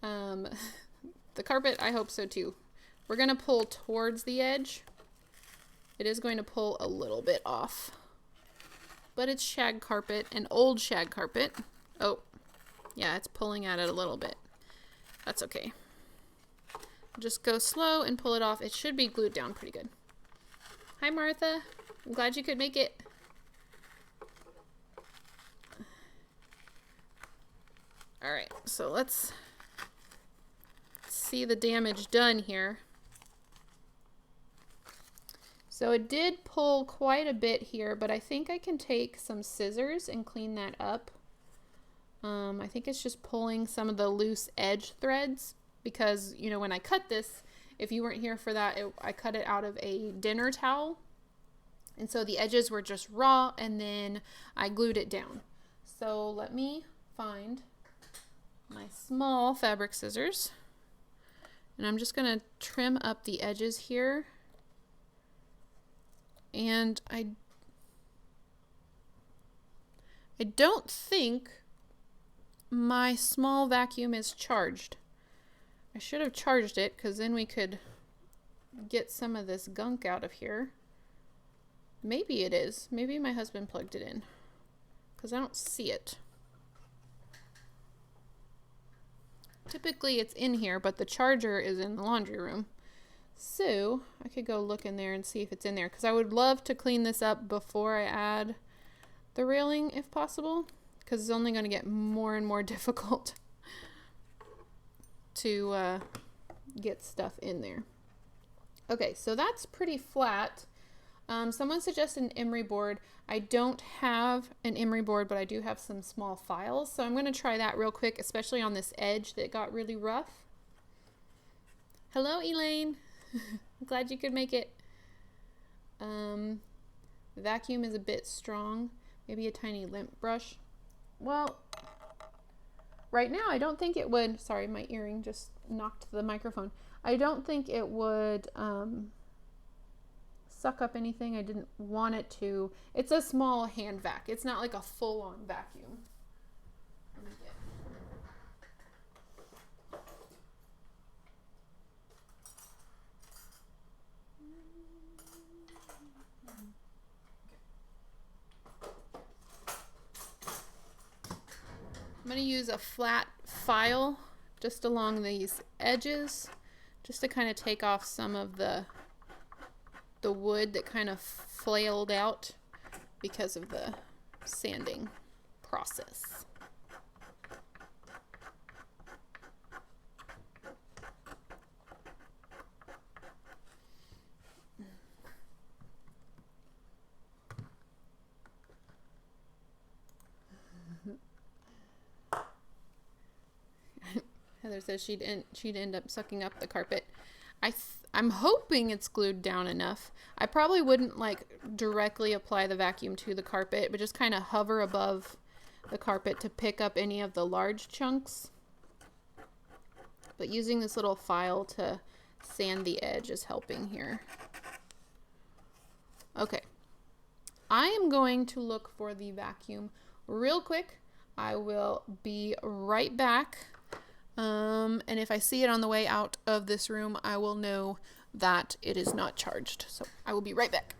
the carpet. I hope so too. We're going to pull towards the edge. It is going to pull a little bit off, but it's shag carpet, an old shag carpet. Oh, yeah, it's pulling at it a little bit. That's okay. Just go slow and pull it off. It should be glued down pretty good. Hi, Martha. I'm glad you could make it. All right, so let's see the damage done here. So it did pull quite a bit here, but I think I can take some scissors and clean that up. I think it's just pulling some of the loose edge threads because, you know, when I cut this, if you weren't here for that, I cut it out of a dinner towel. And so the edges were just raw, and then I glued it down. So let me find my small fabric scissors, and I'm just going to trim up the edges here. And I don't think my small vacuum is charged. I should have charged it because then we could get some of this gunk out of here. Maybe it is. Maybe my husband plugged it in because I don't see it. Typically it's in here, but the charger is in the laundry room. So I could go look in there and see if it's in there because I would love to clean this up before I add the railing if possible, because it's only going to get more and more difficult to get stuff in there. Okay, so that's pretty flat. Someone suggested an emery board. I don't have an emery board, but I do have some small files. So I'm going to try that real quick, especially on this edge that got really rough. Hello, Elaine. I'm glad you could make it. The vacuum is a bit strong. Maybe a tiny lint brush. Well, right now I don't think it would. Sorry, my earring just knocked the microphone. I don't think it would suck up anything. I didn't want it to. It's a small hand vac. It's not like a full-on vacuum. I'm going to use a flat file just along these edges just to kind of take off some of the wood that kind of flailed out because of the sanding process. Heather says she'd end up sucking up the carpet. I'm hoping it's glued down enough. I probably wouldn't like directly apply the vacuum to the carpet, but just kind of hover above the carpet to pick up any of the large chunks. But using this little file to sand the edge is helping here. Okay. I am going to look for the vacuum real quick. I will be right back. And if I see it on the way out of this room, I will know that it is not charged. So I will be right back.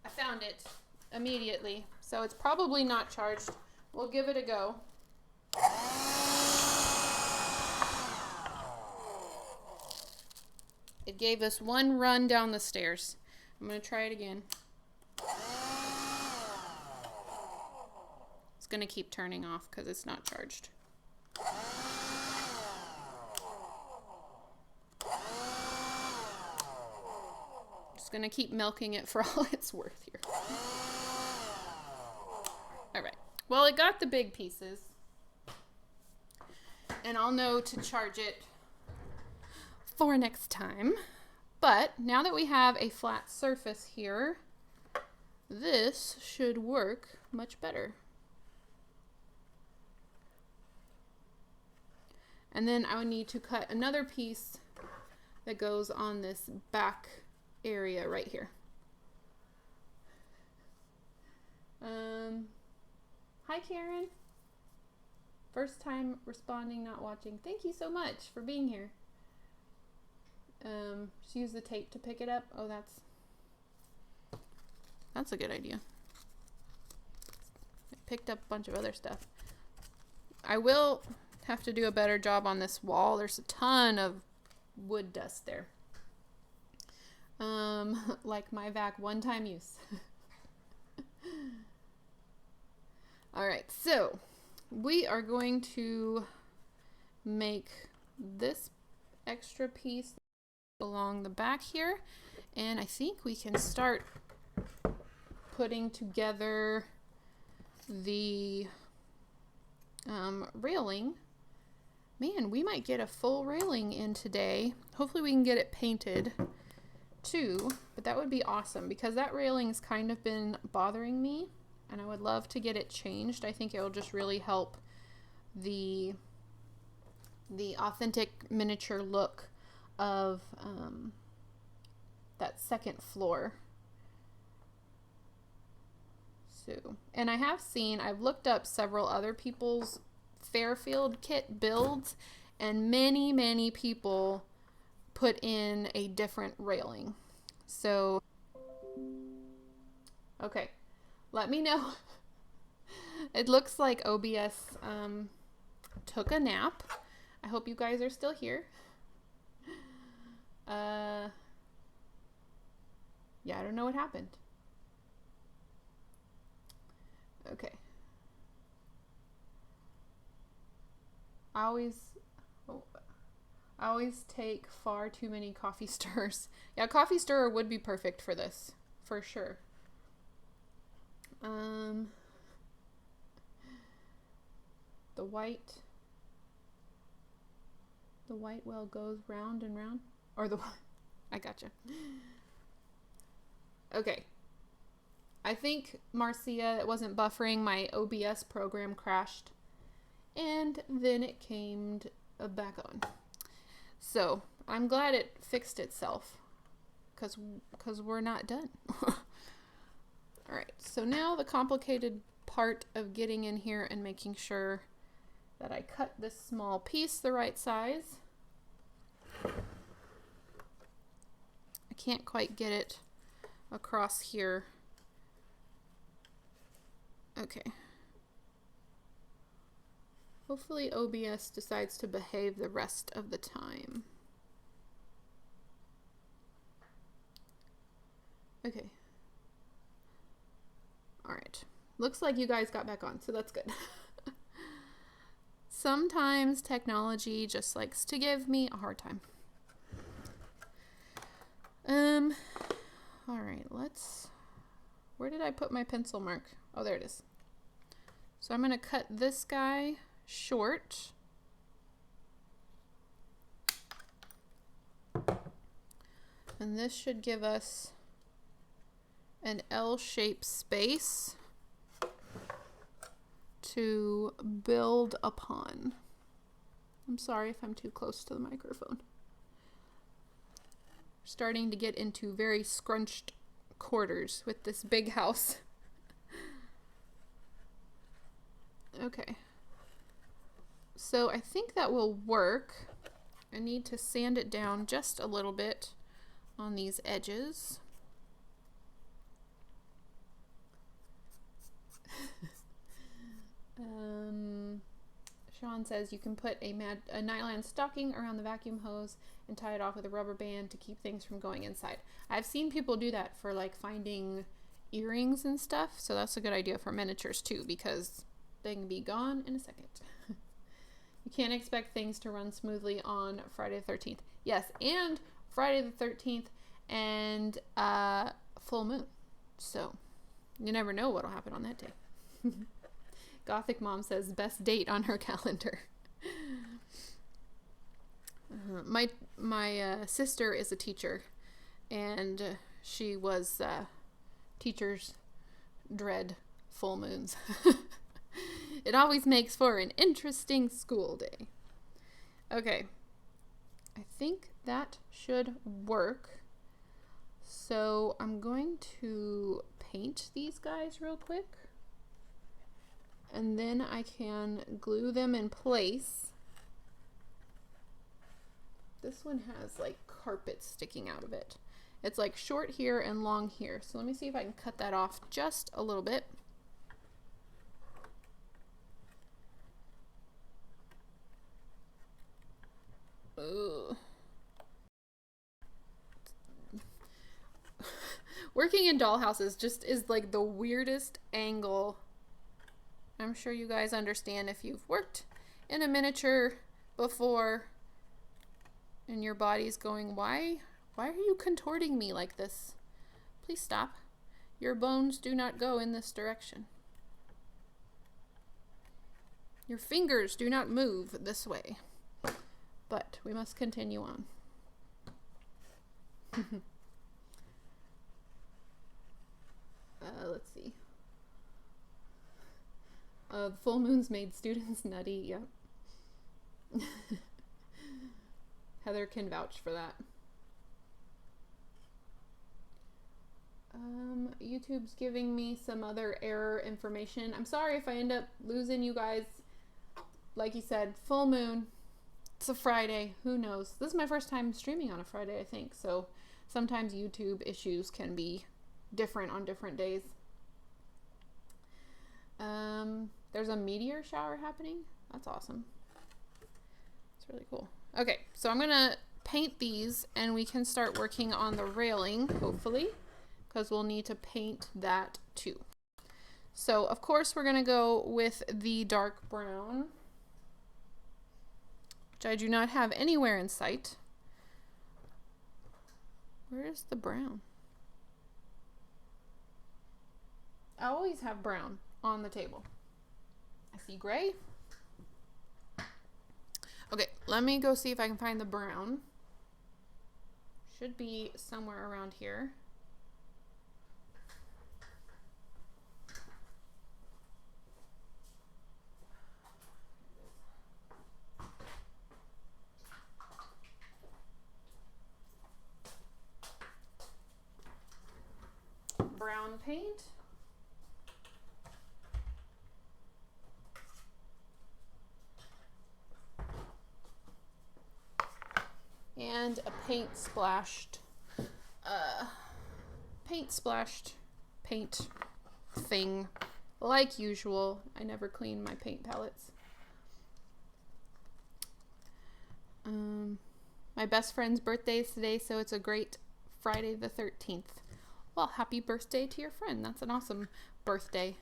I found it immediately, so it's probably not charged. We'll give it a go. It gave us one run down the stairs. I'm going to try it again. It's going to keep turning off because it's not charged. Just gonna keep milking it for all it's worth here. All right, well, it got the big pieces, and I'll know to charge it for next time. But now that we have a flat surface here, this should work much better. And then I would need to cut another piece that goes on this back area right here. Hi Karen. First time responding, not watching. Thank you so much for being here. Just use the tape to pick it up. Oh, that's a good idea. I picked up a bunch of other stuff. I will have to do a better job on this wall. There's a ton of wood dust there. Like my vac one-time use. All right, so we are going to make this extra piece along the back here, and I think we can start putting together the railing. Man, we might get a full railing in today. Hopefully we can get it painted too, but that would be awesome because that railing's kind of been bothering me and I would love to get it changed. I think it will just really help the authentic miniature look of that second floor. So, and I've looked up several other people's Fairfield kit builds, and many people put in a different railing. So, okay, let me know. It looks like OBS took a nap. I hope you guys are still here. Yeah, I don't know what happened. Okay. I always take far too many coffee stirrers. Yeah, coffee stirrer would be perfect for this, for sure. The white well goes round and round, or I gotcha. Okay. I think Marcia, it wasn't buffering, my OBS program crashed, and then it came back on. So I'm glad it fixed itself, because we're not done. All right, so now the complicated part of getting in here and making sure that I cut this small piece the right size. I can't quite get it across here. Okay. Hopefully OBS decides to behave the rest of the time. Okay. All right. Looks like you guys got back on, so that's good. Sometimes technology just likes to give me a hard time. All right, where did I put my pencil mark? Oh, there it is. So I'm going to cut this guy short. And this should give us an L-shaped space to build upon. I'm sorry if I'm too close to the microphone. Starting to get into very scrunched quarters with this big house. Okay. So I think that will work. I need to sand it down just a little bit on these edges. Sean says you can put a nylon stocking around the vacuum hose and tie it off with a rubber band to keep things from going inside. I've seen people do that for like finding earrings and stuff, so that's a good idea for miniatures too, because they can be gone in a second. You can't expect things to run smoothly on Friday the 13th. Yes, and Friday the 13th and full moon. So you never know what'll happen on that day. Gothic Mom says best date on her calendar. My sister is a teacher, and she was teachers dread full moons. It always makes for an interesting school day. Okay, I think that should work. So I'm going to paint these guys real quick, and then I can glue them in place. This one has like carpet sticking out of it. It's like short here and long here. So let me see if I can cut that off just a little bit. Ugh. Working in dollhouses just is like the weirdest angle. I'm sure you guys understand if you've worked in a miniature before and your body's going, why are you contorting me like this? Please stop. Your bones do not go in this direction. Your fingers do not move this way. But we must continue on. Let's see. Full moons made students nutty. Yep. Heather can vouch for that. YouTube's giving me some other error information. I'm sorry if I end up losing you guys. Like you said, full moon. It's a Friday. Who knows? This is my first time streaming on a Friday, I think. So sometimes YouTube issues can be different on different days. There's a meteor shower happening. That's awesome. It's really cool. Okay, so I'm gonna paint these and we can start working on the railing, hopefully, because we'll need to paint that too. So of course we're gonna go with the dark brown, which I do not have anywhere in sight. Where is the brown? I always have brown on the table. I see gray. Okay, let me go see if I can find the brown. Should be somewhere around here. Brown paint. And a paint splashed paint thing like usual. I never clean my paint palettes. My best friend's birthday is today, so it's a great Friday the 13th. Well, happy birthday to your friend. That's an awesome birthday.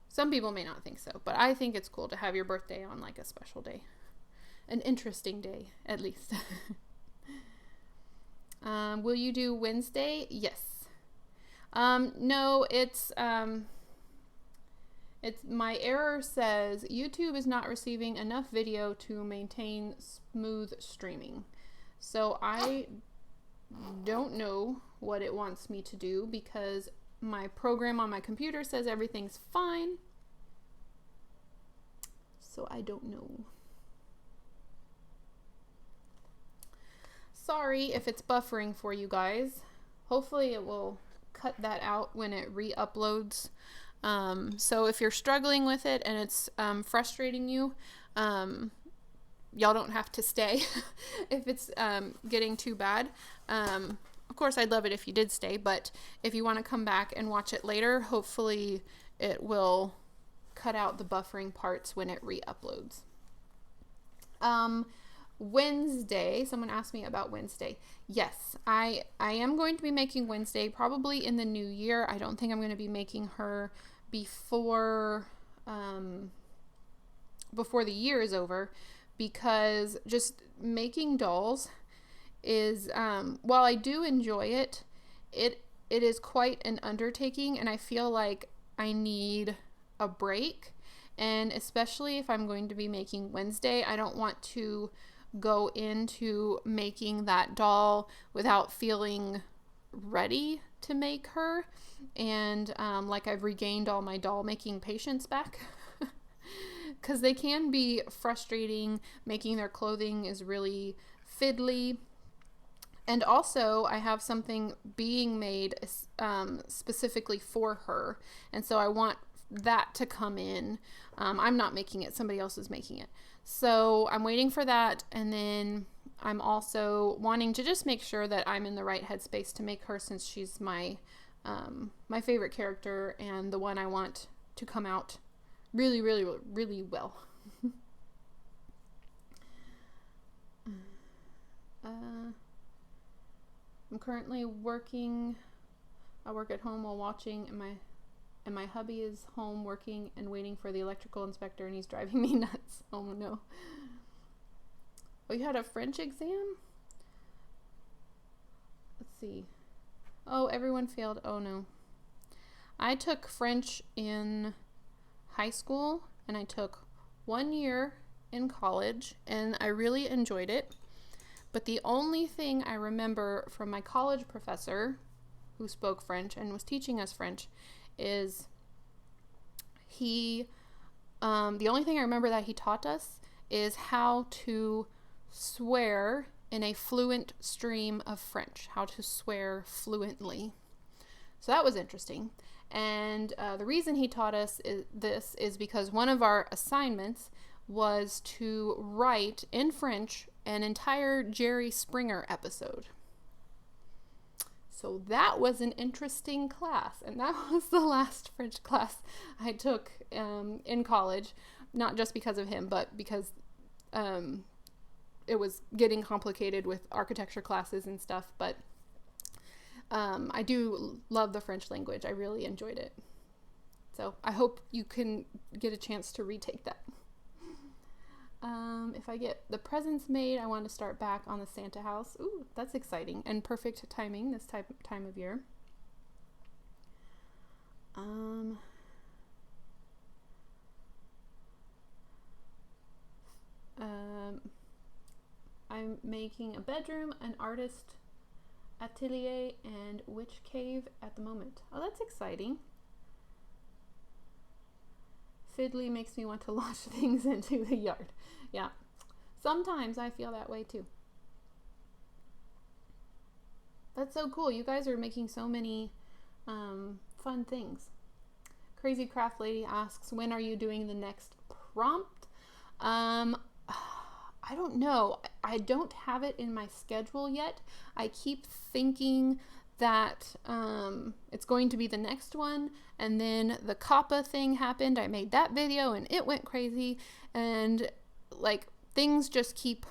Some people may not think so, but I think it's cool to have your birthday on like a special day. An interesting day, at least. Will you do Wednesday? Yes. No, it's my error says YouTube is not receiving enough video to maintain smooth streaming. So I don't know what it wants me to do because my program on my computer says everything's fine. So I don't know. Sorry if it's buffering for you guys. Hopefully it will cut that out when it re-uploads. So if you're struggling with it and it's frustrating you, y'all don't have to stay if it's getting too bad. Of course, I'd love it if you did stay, but if you want to come back and watch it later, hopefully it will cut out the buffering parts when it re-uploads. Wednesday, someone asked me about Wednesday. Yes, I am going to be making Wednesday probably in the new year. I don't think I'm going to be making her before the year is over, because just making dolls is, while I do enjoy it, it is quite an undertaking, and I feel like I need a break. And especially if I'm going to be making Wednesday, I don't want to go into making that doll without feeling ready to make her, and like I've regained all my doll making patience back. Because they can be frustrating. Making their clothing is really fiddly. And also, I have something being made specifically for her. And so I want that to come in. I'm not making it. Somebody else is making it. So I'm waiting for that. And then I'm also wanting to just make sure that I'm in the right headspace to make her, since she's my favorite character and the one I want to come out really, really, really well. I'm currently working. I work at home while watching, and my hubby is home working and waiting for the electrical inspector, and he's driving me nuts. Oh no. Oh, you had a French exam? Let's see. Oh, everyone failed. Oh no. I took French in high school, and I took 1 year in college, and I really enjoyed it. But the only thing I remember from my college professor, who spoke French and was teaching us French, is the only thing I remember that he taught us is how to swear in a fluent stream of French, how to swear fluently. So that was interesting. And the reason he taught us this is because one of our assignments was to write in French an entire Jerry Springer episode. So that was an interesting class, and that was the last French class I took in college, not just because of him, but because it was getting complicated with architecture classes and stuff. But I do love the French language. I really enjoyed it. So I hope you can get a chance to retake that. If I get the presents made, I want to start back on the Santa house. Ooh, that's exciting and perfect timing this time of year. I'm making a bedroom, an artist atelier, and witch cave at the moment. Oh, that's exciting. Fiddly makes me want to launch things into the yard. Yeah, sometimes I feel that way too. That's so cool. You guys are making so many fun things. Crazy Craft Lady asks, when are you doing the next prompt? I don't know. I don't have it in my schedule yet. I keep thinking that it's going to be the next one, and then the Kappa thing happened. I made that video and it went crazy, and like things just keep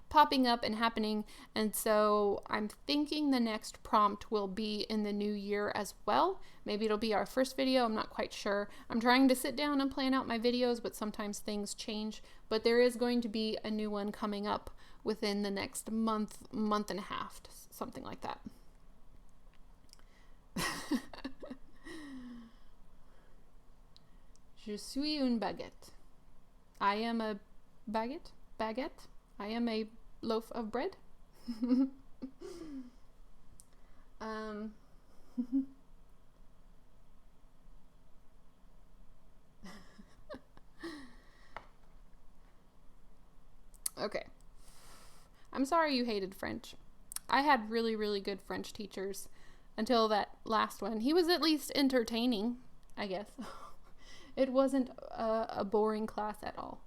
popping up and happening, and so I'm thinking the next prompt will be in the new year as well. Maybe it'll be our first video. I'm not quite sure. I'm trying to sit down and plan out my videos, but sometimes things change. But there is going to be a new one coming up within the next month and a half, something like that. Je suis une baguette. I am a baguette. I am a loaf of bread. Okay. I'm sorry you hated French. I had really, really good French teachers until that last one. He was at least entertaining, I guess. It wasn't a boring class at all.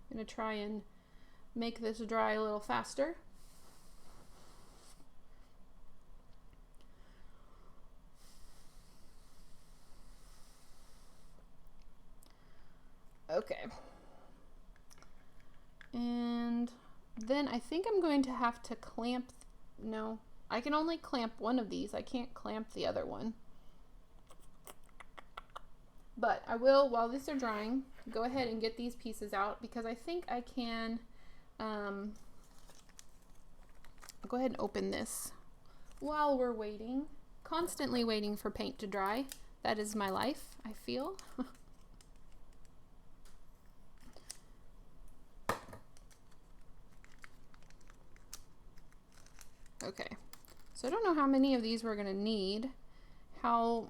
I'm going to try and make this dry a little faster. Okay. And then I think I'm going to have to clamp. No, I can only clamp one of these. I can't clamp the other one. But I will, while these are drying, go ahead and get these pieces out because I think I can, I'll go ahead and open this while we're waiting. Constantly waiting for paint to dry. That is my life, I feel. Okay, so I don't know how many of these we're gonna need, how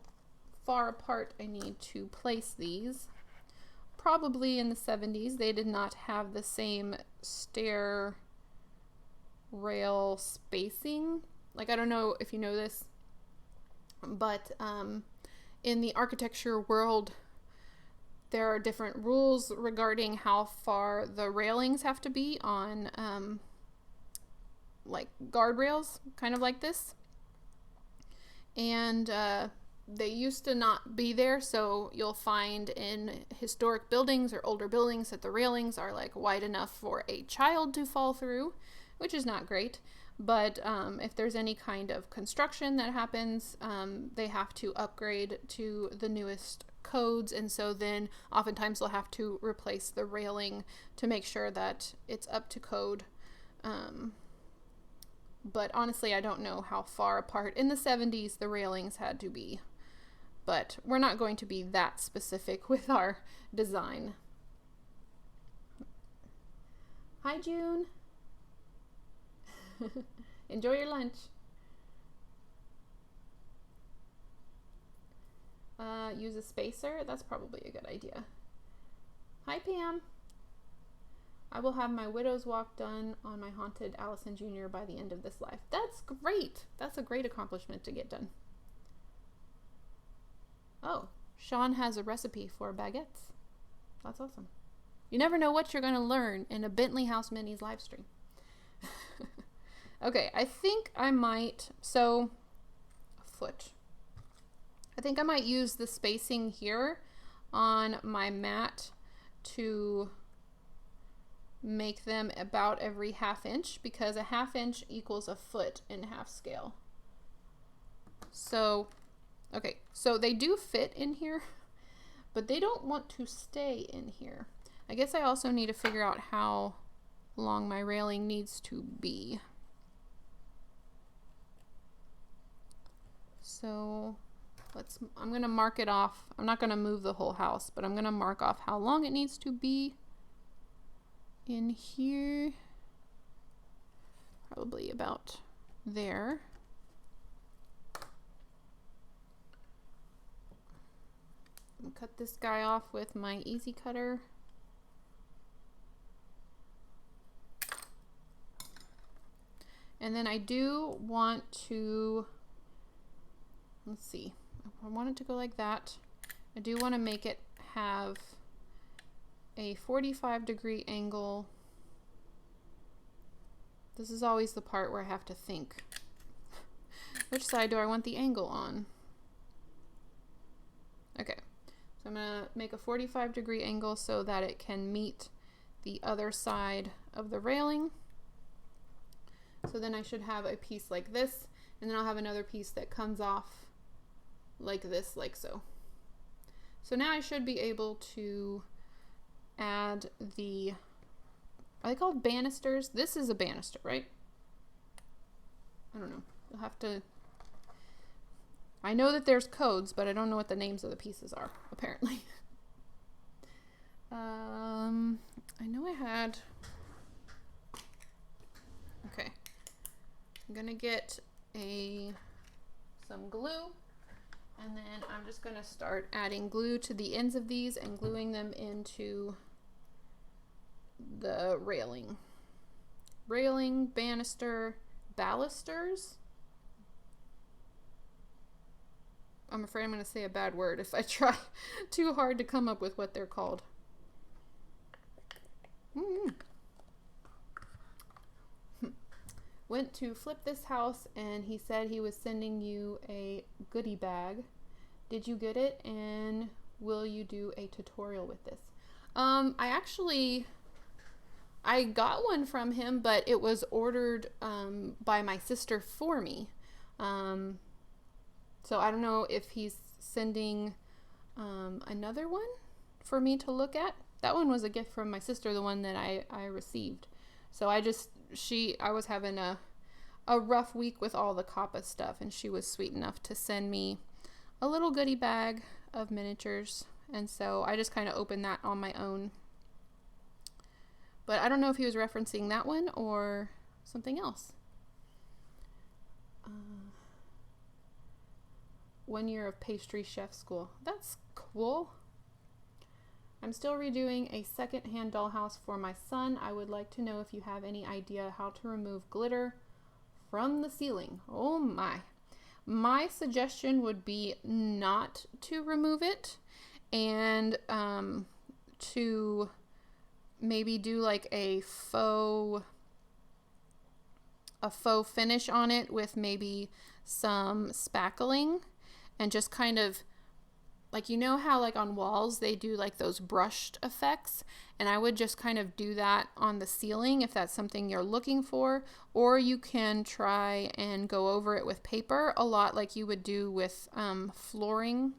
far apart I need to place these. Probably in the 70s, they did not have the same stair rail spacing. Like, I don't know if you know this, but in the architecture world, there are different rules regarding how far the railings have to be on like guardrails, kind of like this. And they used to not be there, so you'll find in historic buildings or older buildings that the railings are like wide enough for a child to fall through, which is not great. But if there's any kind of construction that happens, they have to upgrade to the newest codes, and so then oftentimes they'll have to replace the railing to make sure that it's up to code. But honestly, I don't know how far apart. In the 70s, the railings had to be. But we're not going to be that specific with our design. Hi, June. Enjoy your lunch. Use a spacer. That's probably a good idea. Hi, Pam. I will have my widow's walk done on my haunted Allison Jr. by the end of this life. That's great. That's a great accomplishment to get done. Oh, Sean has a recipe for baguettes. That's awesome. You never know what you're going to learn in a Bentley House Minis live stream. Okay, I think I might, so a foot. I think I might use the spacing here on my mat to make them about every ½ inch, because a ½ inch equals a foot in half scale. So, okay, so they do fit in here, but they don't want to stay in here. I guess I also need to figure out how long my railing needs to be. So I'm gonna mark it off. I'm not gonna move the whole house, but I'm gonna mark off how long it needs to be in here. Probably about there. I'll cut this guy off with my easy cutter. And then I do want to, let's see, I want it to go like that. I do want to make it have a 45-degree angle. This is always the part where I have to think. Which side do I want the angle on? Okay, so I'm going to make a 45-degree angle so that it can meet the other side of the railing. So then I should have a piece like this, and then I'll have another piece that comes off like this, like so. So now I should be able to add the, are they called banisters? This is a banister, right? I don't know. You'll have to, I know that there's codes, but I don't know what the names of the pieces are, apparently. I know I had, okay. I'm gonna get some glue, and then I'm just gonna start adding glue to the ends of these and gluing them into the railing. Railing, banister, balusters. I'm afraid I'm gonna say a bad word if I try too hard to come up with what they're called. Went to flip this house, and he said he was sending you a goodie bag. Did you get it, and will you do a tutorial with this? I got one from him, but it was ordered by my sister for me. So I don't know if he's sending another one for me to look at. That one was a gift from my sister, the one that I received. So I was having a rough week with all the Kappa stuff, and she was sweet enough to send me a little goodie bag of miniatures. And so I just kind of opened that on my own. But I don't know if he was referencing that one or something else. 1 year of pastry chef school. That's cool. I'm still redoing a second-hand dollhouse for my son. I would like to know if you have any idea how to remove glitter from the ceiling. Oh my. My suggestion would be not to remove it, and to maybe do like a faux finish on it with maybe some spackling, and just kind of like, you know how like on walls they do like those brushed effects, and I would just kind of do that on the ceiling if that's something you're looking for. Or you can try and go over it with paper a lot like you would do with flooring.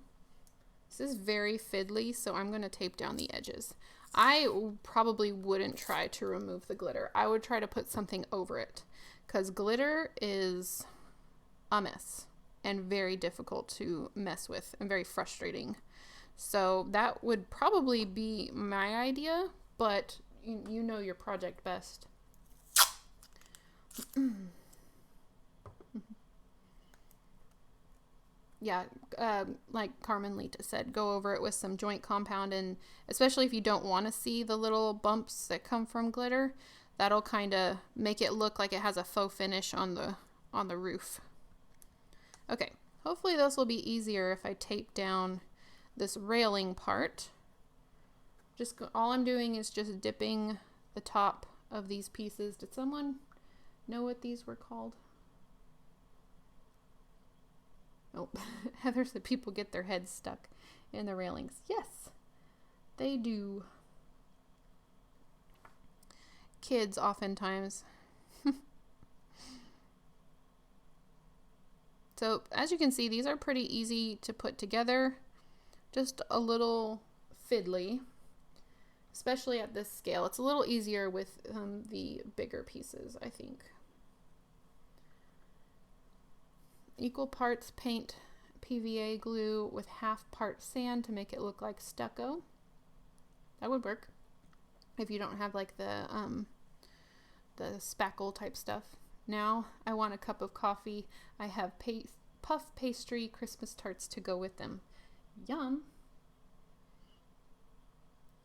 This is very fiddly, so I'm going to tape down the edges. I probably wouldn't try to remove the glitter. I would try to put something over it, because glitter is a mess and very difficult to mess with and very frustrating. So that would probably be my idea, but you know your project best. Yeah, like Carmen Lita said, go over it with some joint compound, and especially if you don't want to see the little bumps that come from glitter, that'll kind of make it look like it has a faux finish on the roof. Okay, hopefully this will be easier if I tape down this railing part. All I'm doing is just dipping the top of these pieces. Did someone know what these were called? Oh, Heather said people get their heads stuck in the railings. Yes, they do. Kids oftentimes. So as you can see, these are pretty easy to put together. Just a little fiddly, especially at this scale. It's a little easier with the bigger pieces, I think. Equal parts paint PVA glue with half part sand to make it look like stucco. That would work if you don't have like the spackle type stuff. Now I want a cup of coffee. I have puff pastry Christmas tarts to go with them. Yum.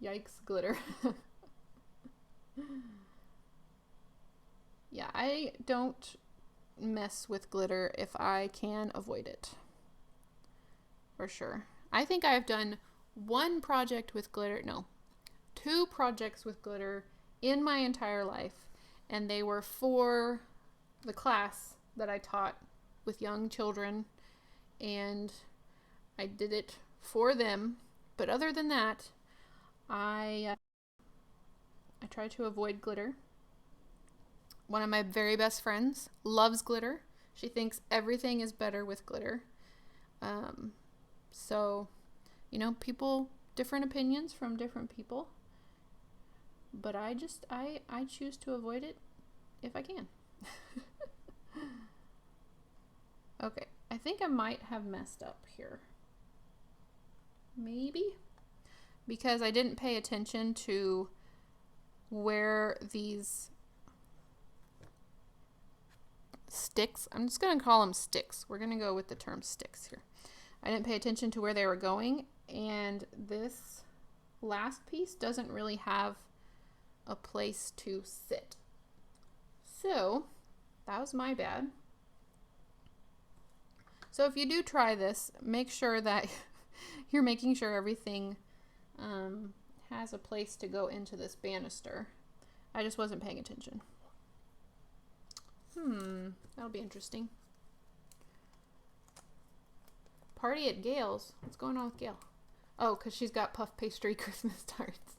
Yikes, glitter. Yeah, I don't mess with glitter if I can avoid it. For sure. I think I've done one project with glitter. No, 2 projects with glitter in my entire life, and they were for the class that I taught with young children, and I did it for them. But other than that, I try to avoid glitter. One of my very best friends loves glitter. She thinks everything is better with glitter. So, you know, different opinions from different people. But I choose to avoid it if I can. Okay, I think I might have messed up here. Maybe? Because I didn't pay attention to where these sticks, I'm just going to call them sticks. We're going to go with the term sticks here. I didn't pay attention to where they were going, and this last piece doesn't really have a place to sit. So that was my bad. So if you do try this, make sure that you're making sure everything has a place to go into this banister. I just wasn't paying attention. That'll be interesting. Party at Gail's. What's going on with Gail? Oh, because she's got puff pastry Christmas tarts.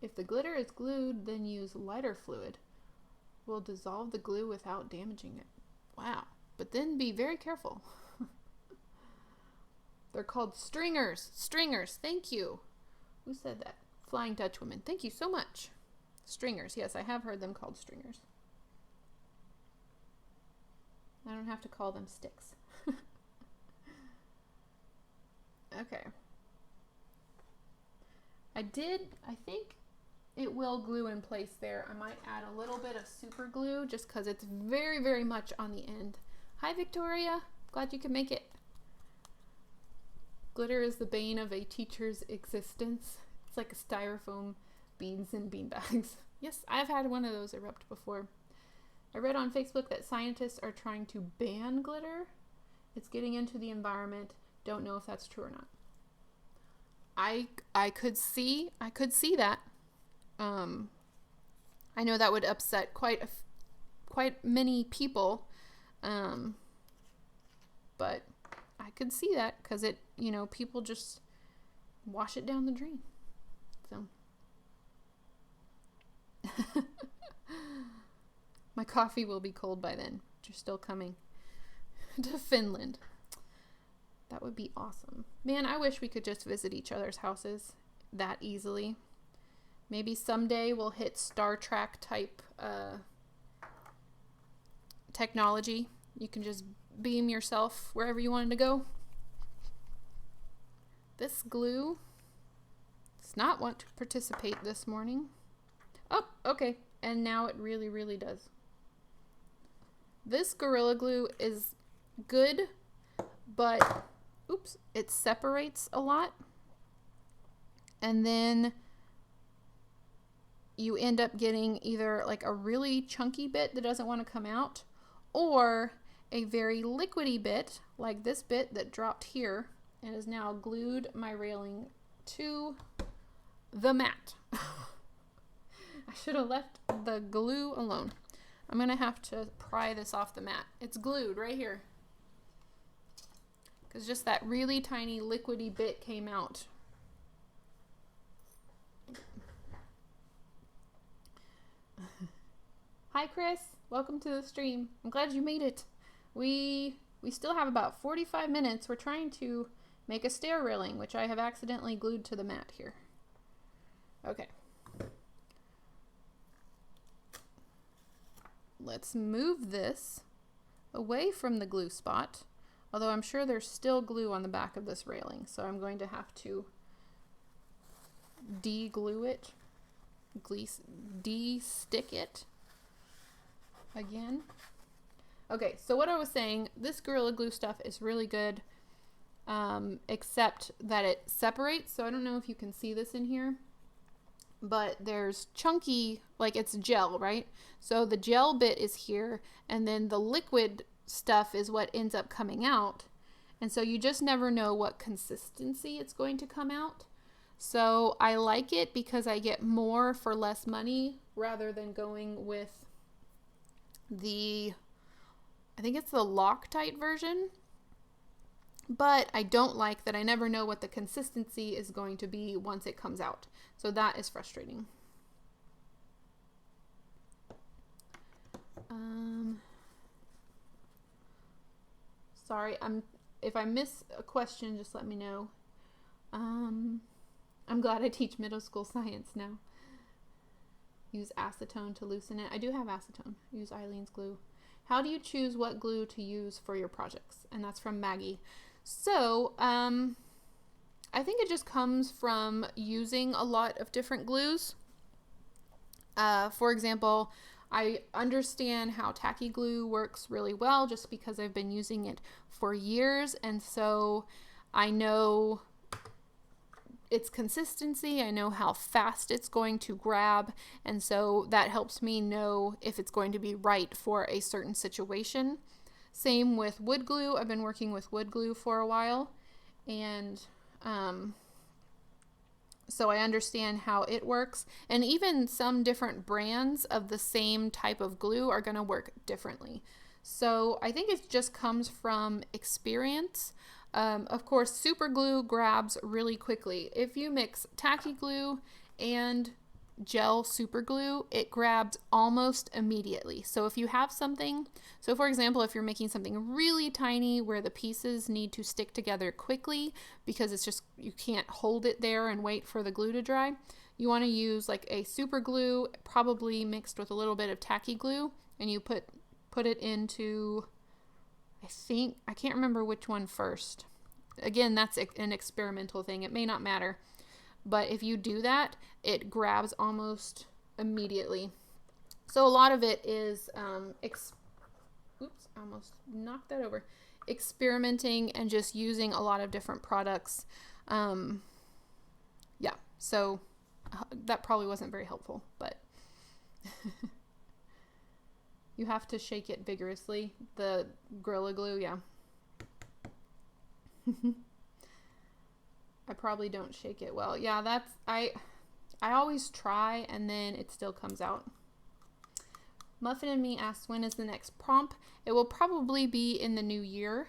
If the glitter is glued, then use lighter fluid. Will dissolve the glue without damaging it. Wow. But then be very careful. They're called stringers. Stringers. Thank you. Who said that? Flying Dutch Woman. Thank you so much. Stringers. Yes, I have heard them called stringers. I don't have to call them sticks. Okay. I think it will glue in place there. I might add a little bit of super glue just because it's very, very much on the end. Hi, Victoria. Glad you could make it. Glitter is the bane of a teacher's existence. It's like a styrofoam beans and bean bags. Yes, I've had one of those erupt before. I read on Facebook that scientists are trying to ban glitter. It's getting into the environment. Don't know if that's true or not. I could see that. I know that would upset quite many people. But I could see that because it, people just wash it down the drain. So my coffee will be cold by then. But you're still coming to Finland. That would be awesome. Man, I wish we could just visit each other's houses that easily. Maybe someday we'll hit Star Trek type technology. You can just beam yourself wherever you wanted to go. This glue does not want to participate this morning. Oh, okay. And now it really, really does. This Gorilla Glue is good, but oops, it separates a lot. And then you end up getting either like a really chunky bit that doesn't want to come out, or a very liquidy bit like this bit that dropped here and is now glued my railing to the mat. I should have left the glue alone. I'm gonna have to pry this off the mat. It's glued right here because just that really tiny liquidy bit came out. Hi Chris, welcome to the stream. I'm glad you made it. We still have about 45 minutes. We're trying to make a stair railing, which I have accidentally glued to the mat here. Okay. Let's move this away from the glue spot, although I'm sure there's still glue on the back of this railing, so I'm going to have to de-glue it, de-stick it again. Okay, so what I was saying, this Gorilla Glue stuff is really good, except that it separates, so I don't know if you can see this in here, but there's chunky, like it's gel, right? So the gel bit is here, and then the liquid stuff is what ends up coming out, and so you just never know what consistency it's going to come out. So I like it because I get more for less money rather than going with the, I think it's the Loctite version, but I don't like that I never know what the consistency is going to be once it comes out. So that is frustrating. Sorry, if I miss a question, just let me know. I'm glad I teach middle school science now. Use acetone to loosen it. I do have acetone. Use Eileen's glue. How do you choose what glue to use for your projects? And that's from Maggie. So, I think it just comes from using a lot of different glues. For example, I understand how tacky glue works really well just because I've been using it for years, and so I know its consistency, I know how fast it's going to grab, and so that helps me know if it's going to be right for a certain situation. Same with wood glue. I've been working with wood glue for a while, and so I understand how it works, and even some different brands of the same type of glue are going to work differently. So I think it just comes from experience. Of course, super glue grabs really quickly. If you mix tacky glue and gel super glue, it grabs almost immediately. So if you have something, so for example, if you're making something really tiny where the pieces need to stick together quickly because it's just, you can't hold it there and wait for the glue to dry, you want to use like a super glue, probably mixed with a little bit of tacky glue, and you put it into, I can't remember which one first. Again, that's an experimental thing. It may not matter. But if you do that, it grabs almost immediately. So a lot of it is, oops, I almost knocked that over. Experimenting and just using a lot of different products. Yeah, so that probably wasn't very helpful, but you have to shake it vigorously. The Gorilla Glue, yeah. I probably don't shake it well. Yeah, that's, I always try and then it still comes out. Muffin and Me asks, when is the next prompt? It will probably be in the new year.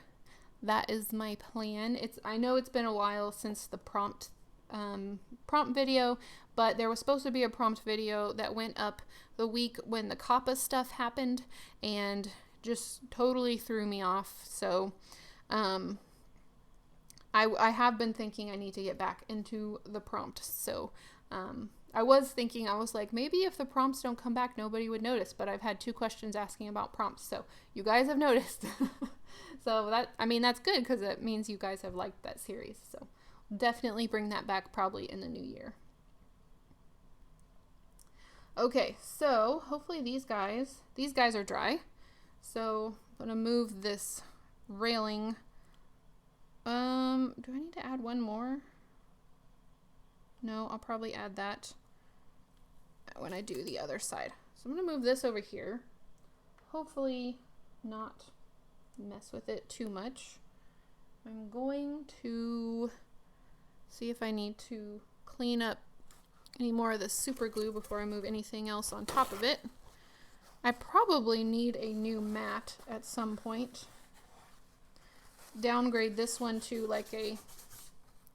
That is my plan. I know it's been a while since the prompt video, but there was supposed to be a prompt video that went up the week when the COPPA stuff happened and just totally threw me off. So, I have been thinking I need to get back into the prompt. So I was like, maybe if the prompts don't come back, nobody would notice. But I've had 2 questions asking about prompts. So you guys have noticed. So that's good because it means you guys have liked that series. So definitely bring that back probably in the new year. Okay, so hopefully these guys are dry. So I'm going to move this railing. Do I need to add one more? No, I'll probably add that when I do the other side. So I'm going to move this over here. Hopefully not mess with it too much. I'm going to see if I need to clean up any more of the super glue before I move anything else on top of it. I probably need a new mat at some point. Downgrade this one to like a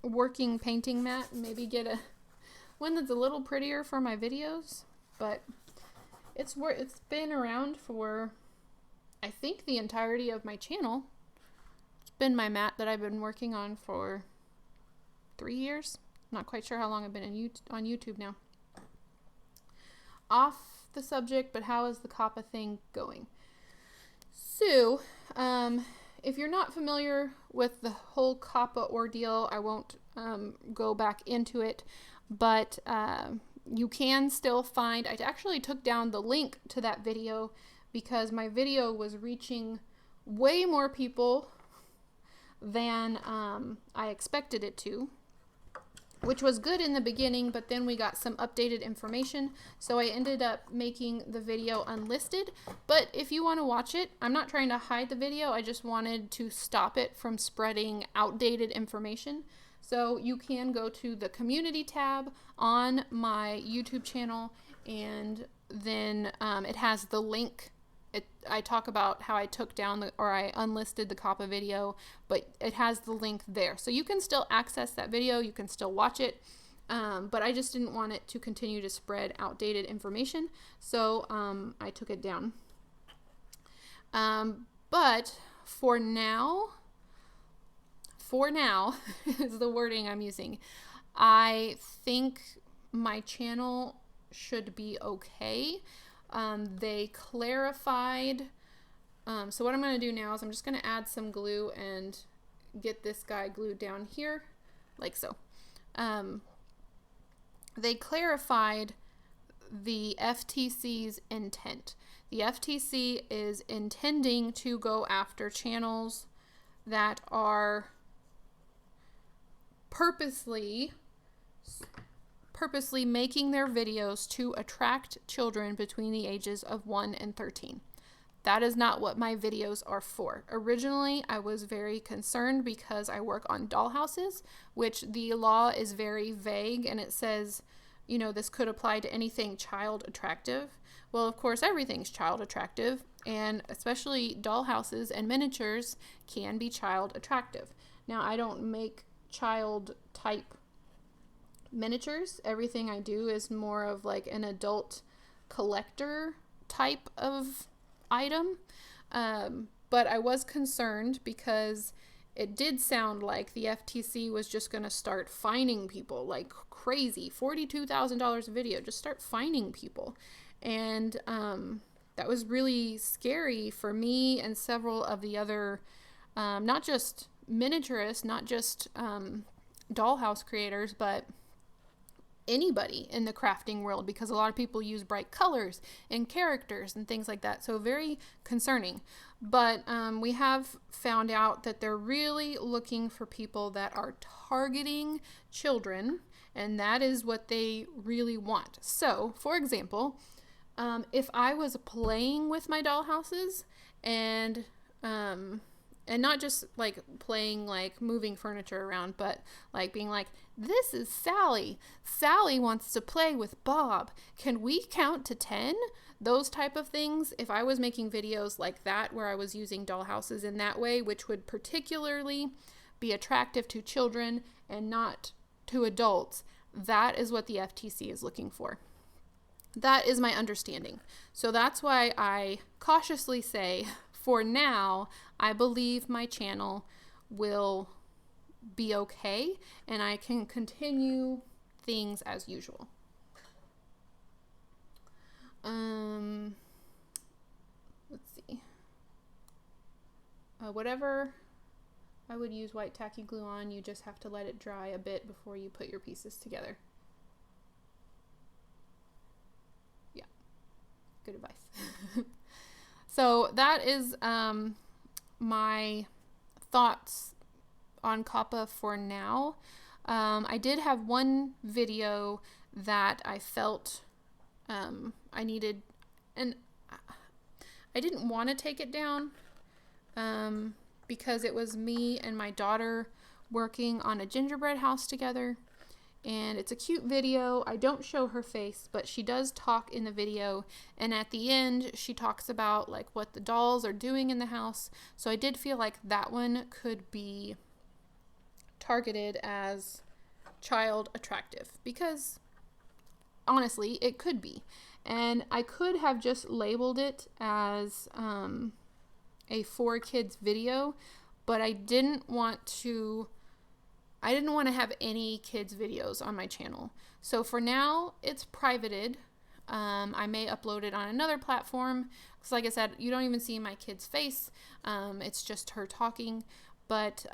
working painting mat, maybe get one that's a little prettier for my videos, but it's been around for I think the entirety of my channel. It's been my mat that I've been working on for 3 years. Not quite sure how long I've been on YouTube now. Off the subject, but how is the COPPA thing going? So, if you're not familiar with the whole COPPA ordeal, I won't go back into it, but you can still find, I actually took down the link to that video because my video was reaching way more people than I expected it to, which was good in the beginning, but then we got some updated information, so I ended up making the video unlisted. But if you want to watch it, I'm not trying to hide the video, I just wanted to stop it from spreading outdated information. So you can go to the community tab on my YouTube channel, and then it has the link. I talk about how I took down I unlisted the COPPA video, but it has the link there. So you can still access that video, you can still watch it, but I just didn't want it to continue to spread outdated information, so I took it down. But for now is the wording I'm using. I think my channel should be okay. They clarified, so what I'm going to do now is I'm just going to add some glue and get this guy glued down here, like so. They clarified the FTC's intent. The FTC is intending to go after channels that are purposely making their videos to attract children between the ages of 1 and 13. That is not what my videos are for. Originally, I was very concerned because I work on dollhouses, which the law is very vague, and it says, you know, this could apply to anything child attractive. Well, of course, everything's child attractive, and especially dollhouses and miniatures can be child attractive. Now, I don't make child type miniatures. Everything I do is more of like an adult collector type of item. But I was concerned because it did sound like the FTC was just going to start fining people like crazy. $42,000 a video, just start fining people. And that was really scary for me and several of the other, not just miniaturists, not just dollhouse creators, but anybody in the crafting world, because a lot of people use bright colors and characters and things like that. So very concerning. But we have found out that they're really looking for people that are targeting children, and that is what they really want. So, for example, if I was playing with my dollhouses and not just like playing, like moving furniture around, but like being like, this is Sally. Sally wants to play with Bob. Can we count to 10? Those type of things. If I was making videos like that, where I was using dollhouses in that way, which would particularly be attractive to children and not to adults, that is what the FTC is looking for. That is my understanding. So that's why I cautiously say, for now, I believe my channel will be okay and I can continue things as usual. Let's see. Whatever I would use white tacky glue on, you just have to let it dry a bit before you put your pieces together. Yeah, good advice. So that is my thoughts on COPPA for now. I did have one video that I felt I needed, and I didn't want to take it down because it was me and my daughter working on a gingerbread house together, and it's a cute video. I don't show her face, but she does talk in the video, and at the end she talks about like what the dolls are doing in the house. So I did feel like that one could be targeted as child attractive, because honestly it could be, and I could have just labeled it as a for kids video, but I didn't want to have any kids videos on my channel. So for now it's privated. I may upload it on another platform, because like I said, you don't even see my kid's face. It's just her talking, but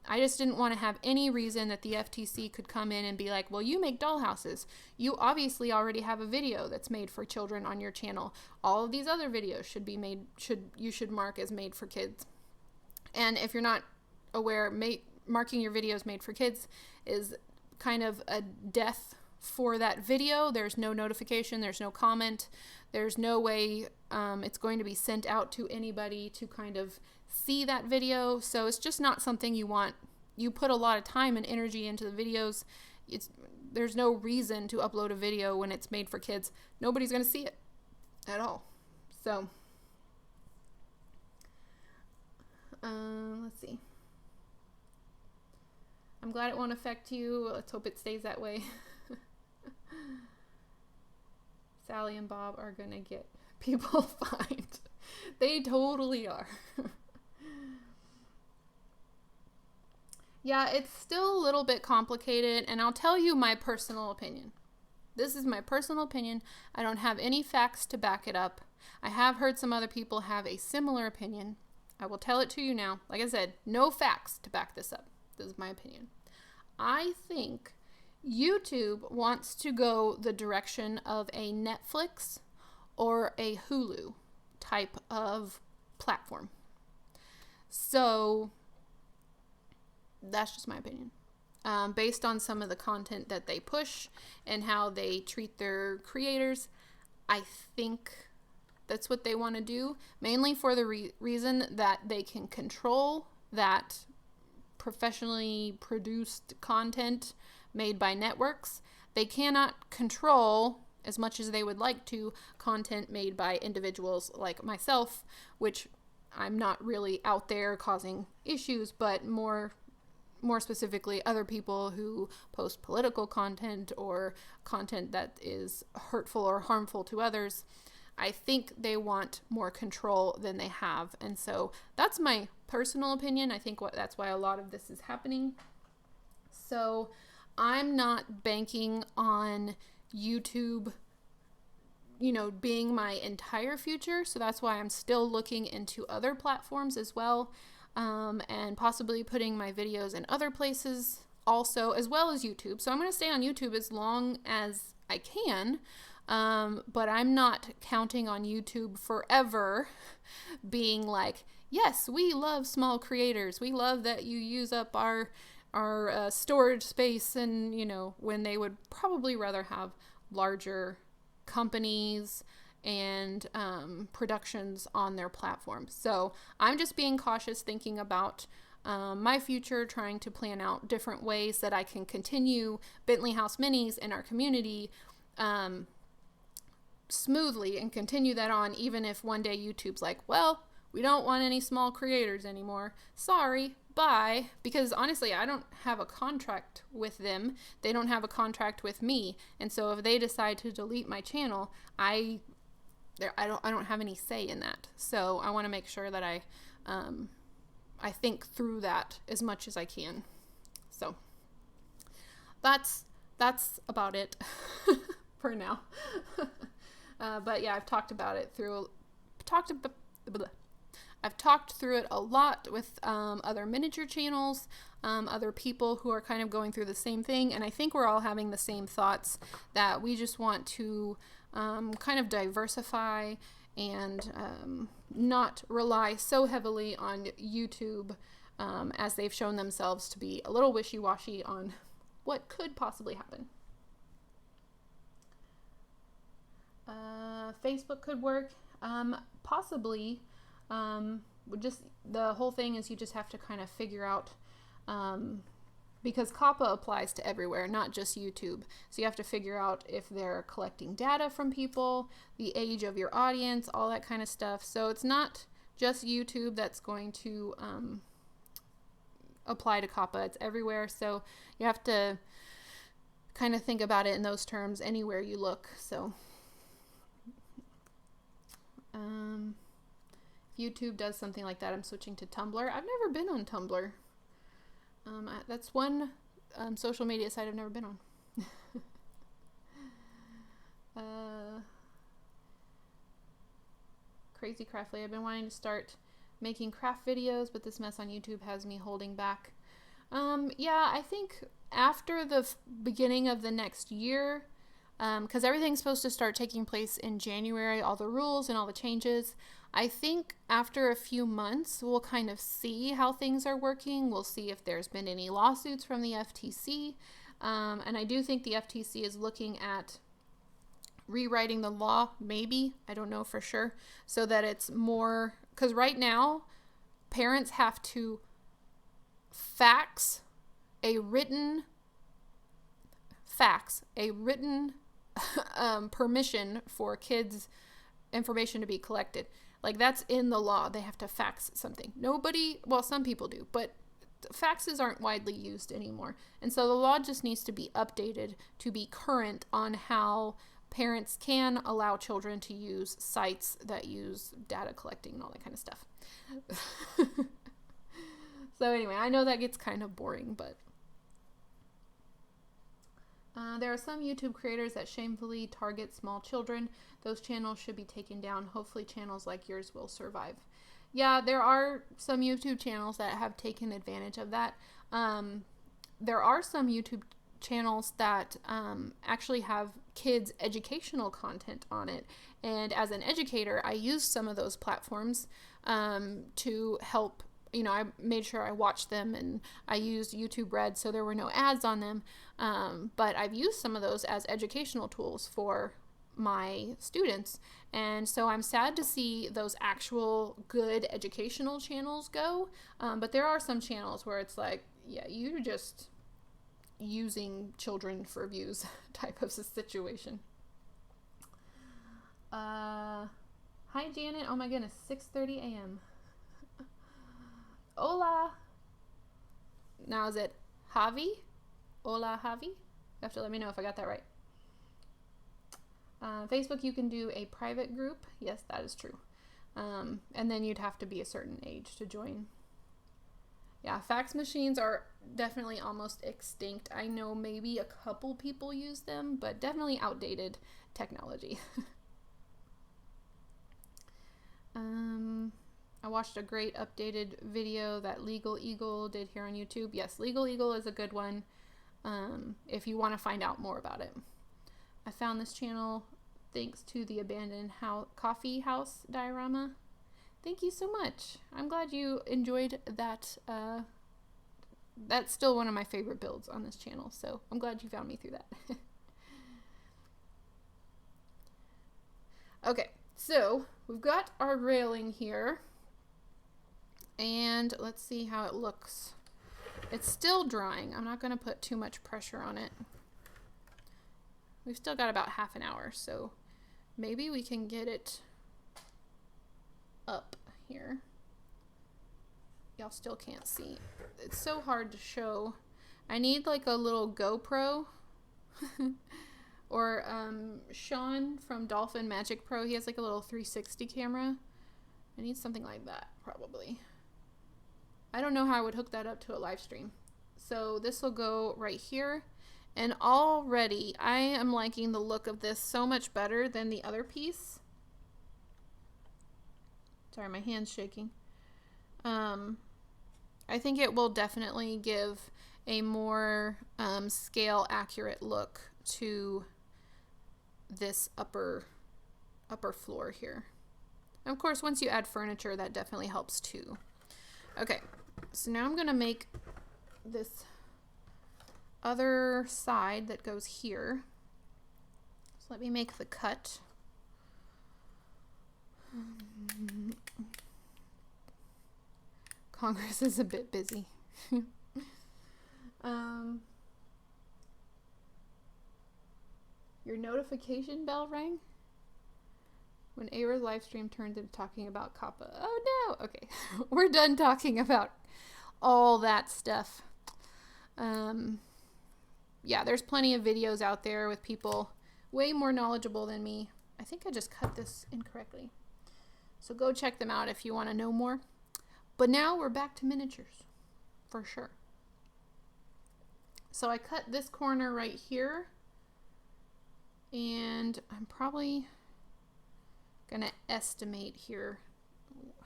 I just didn't want to have any reason that the FTC could come in and be like, well, you make dollhouses. You obviously already have a video that's made for children on your channel. All of these other videos you should mark as made for kids. And if you're not aware, marking your videos made for kids is kind of a death for that video. There's no notification, there's no comment, there's no way it's going to be sent out to anybody to kind of see that video. So it's just not something you want. You put a lot of time and energy into the videos. There's no reason to upload a video when it's made for kids. Nobody's going to see it at all. So let's see. I'm glad it won't affect you. Let's hope it stays that way. Sally and Bob are gonna get people fined. They totally are. Yeah, it's still a little bit complicated, and I'll tell you my personal opinion. This is my personal opinion. I don't have any facts to back it up. I have heard some other people have a similar opinion. I will tell it to you now. Like I said, no facts to back this up. This is my opinion. I think YouTube wants to go the direction of a Netflix or a Hulu type of platform. So that's just my opinion. Based on some of the content that they push and how they treat their creators, I think that's what they want to do, mainly for the reason that they can control that professionally produced content made by networks. They cannot control, as much as they would like to, content made by individuals like myself, which I'm not really out there causing issues, but more more specifically other people who post political content or content that is hurtful or harmful to others. I think they want more control than they have. And so that's my personal opinion. I think that's why a lot of this is happening. So I'm not banking on YouTube, being my entire future. So that's why I'm still looking into other platforms as well, and possibly putting my videos in other places also, as well as YouTube. So I'm going to stay on YouTube as long as I can. But I'm not counting on YouTube forever being like, yes, we love small creators. We love that you use up our storage space, and, when they would probably rather have larger companies and productions on their platform. So I'm just being cautious, thinking about my future, trying to plan out different ways that I can continue Bentley House Minis in our community smoothly and continue that on, even if one day YouTube's like, well, we don't want any small creators anymore. Sorry, bye. Because honestly, I don't have a contract with them. They don't have a contract with me. And so if they decide to delete my channel, I don't have any say in that. So I want to make sure that I think through that as much as I can. So that's about it for now. But yeah, I've talked through it a lot with other miniature channels, other people who are kind of going through the same thing, and I think we're all having the same thoughts, that we just want to kind of diversify and not rely so heavily on YouTube, as they've shown themselves to be a little wishy-washy on what could possibly happen. Facebook could work, possibly. Just the whole thing is you just have to kind of figure out, because COPPA applies to everywhere, not just YouTube. So you have to figure out if they're collecting data from people, the age of your audience, all that kind of stuff. So it's not just YouTube that's going to apply to COPPA. It's everywhere. So you have to kind of think about it in those terms anywhere you look. So if YouTube does something like that, I'm switching to Tumblr. I've never been on Tumblr. That's one social media site I've never been on. Crazy Craftly. I've been wanting to start making craft videos, but this mess on YouTube has me holding back. Yeah, I think after the beginning of the next year, because everything's supposed to start taking place in January, all the rules and all the changes. I think after a few months, we'll kind of see how things are working. We'll see if there's been any lawsuits from the FTC. And I do think the FTC is looking at rewriting the law, maybe, I don't know for sure, so that it's more, because right now, parents have to fax a written permission for kids' information to be collected. Like, that's in the law. They have to fax something. Some people do, but faxes aren't widely used anymore. And so the law just needs to be updated to be current on how parents can allow children to use sites that use data collecting and all that kind of stuff. So anyway, I know that gets kind of boring, but there are some YouTube creators that shamefully target small children. Those channels should be taken down. Hopefully channels like yours will survive. Yeah, there are some YouTube channels that have taken advantage of that. There are some YouTube channels that actually have kids' educational content on it. And as an educator, I use some of those platforms to help. I made sure I watched them, and I used YouTube Red so there were no ads on them. But I've used some of those as educational tools for my students. And so I'm sad to see those actual good educational channels go. But there are some channels where it's like, yeah, you're just using children for views type of situation. Hi, Janet. Oh my goodness, 6:30 a.m. Hola. Now is it Javi? Hola, Javi? You have to let me know if I got that right. Facebook, you can do a private group. Yes, that is true. And then you'd have to be a certain age to join. Yeah, fax machines are definitely almost extinct. I know maybe a couple people use them, but definitely outdated technology. I watched a great updated video that Legal Eagle did here on YouTube. Yes, Legal Eagle is a good one if you want to find out more about it. I found this channel thanks to the abandoned coffee house diorama. Thank you so much. I'm glad you enjoyed that. That's still one of my favorite builds on this channel, so I'm glad you found me through that. Okay, so we've got our railing here, and let's see how it looks. It's still drying. I'm not going to put too much pressure on it. We've still got about half an hour, so maybe we can get it up here. Y'all still can't see. It's so hard to show. I need like a little GoPro. Or Sean from Dolphin Magic Pro, he has like a little 360 camera. I need something like that, probably. I don't know how I would hook that up to a live stream. So this will go right here. And already I am liking the look of this so much better than the other piece. Sorry, my hand's shaking. I think it will definitely give a more scale accurate look to this upper floor here. And of course, once you add furniture, that definitely helps too. Okay, so now I'm gonna make this other side that goes here. So let me make the cut. Congress is a bit busy. Your notification bell rang? When Ara's live stream turned into talking about Kappa. Oh no! Okay, we're done talking about all that stuff. Yeah, there's plenty of videos out there with people way more knowledgeable than me. I think I just cut this incorrectly. So go check them out if you want to know more. But now we're back to miniatures, for sure. So I cut this corner right here, and I'm probably gonna estimate here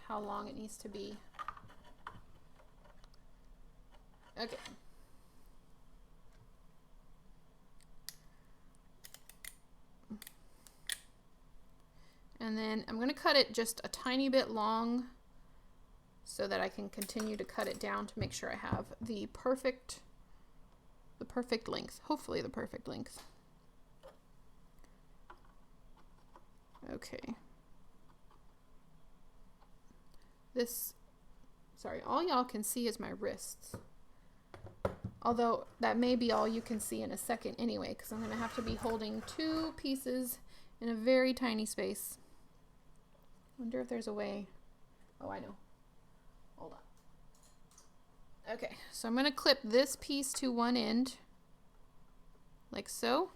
how long it needs to be. Okay. And then I'm gonna cut it just a tiny bit long so that I can continue to cut it down to make sure I have the perfect length. Hopefully the perfect length. Okay. Sorry, all y'all can see is my wrists. Although that may be all you can see in a second anyway, because I'm gonna have to be holding two pieces in a very tiny space. Wonder if there's a way. Oh, I know. Hold on. Okay, so I'm gonna clip this piece to one end, like so.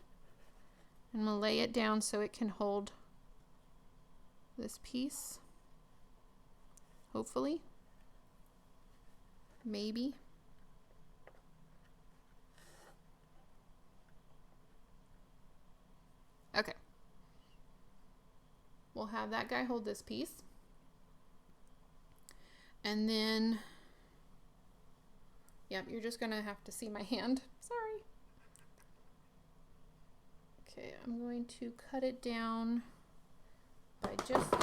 And I'm gonna lay it down so it can hold this piece. Hopefully. Maybe. Okay. We'll have that guy hold this piece. And then, yep, you're just gonna have to see my hand. Sorry. Okay, I'm going to cut it down by just,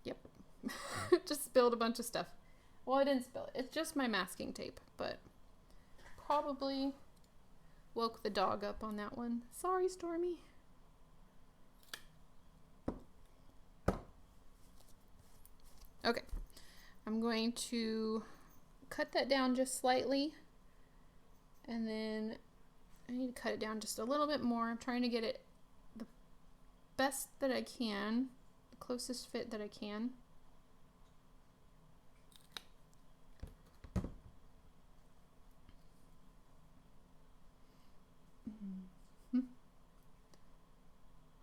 yep, just spilled a bunch of stuff. Well, I didn't spill it. It's just my masking tape, but probably woke the dog up on that one. Sorry, Stormy. Okay, I'm going to cut that down just slightly, and then I need to cut it down just a little bit more. I'm trying to get it the best that I can, the closest fit that I can.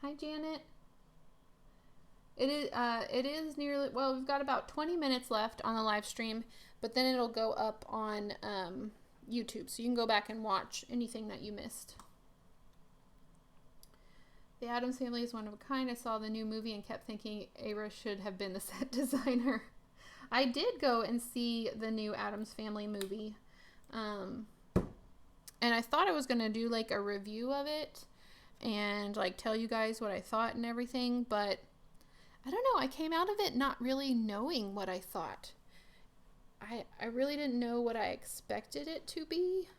Hi, Janet. It is nearly, well, we've got about 20 minutes left on the live stream, but then it'll go up on YouTube, so you can go back and watch anything that you missed. The Addams Family is one of a kind. I saw the new movie and kept thinking Ava should have been the set designer. I did go and see the new Addams Family movie, and I thought I was going to do like a review of it and like tell you guys what I thought and everything, but I don't know, I came out of it not really knowing what I thought. I really didn't know what I expected it to be.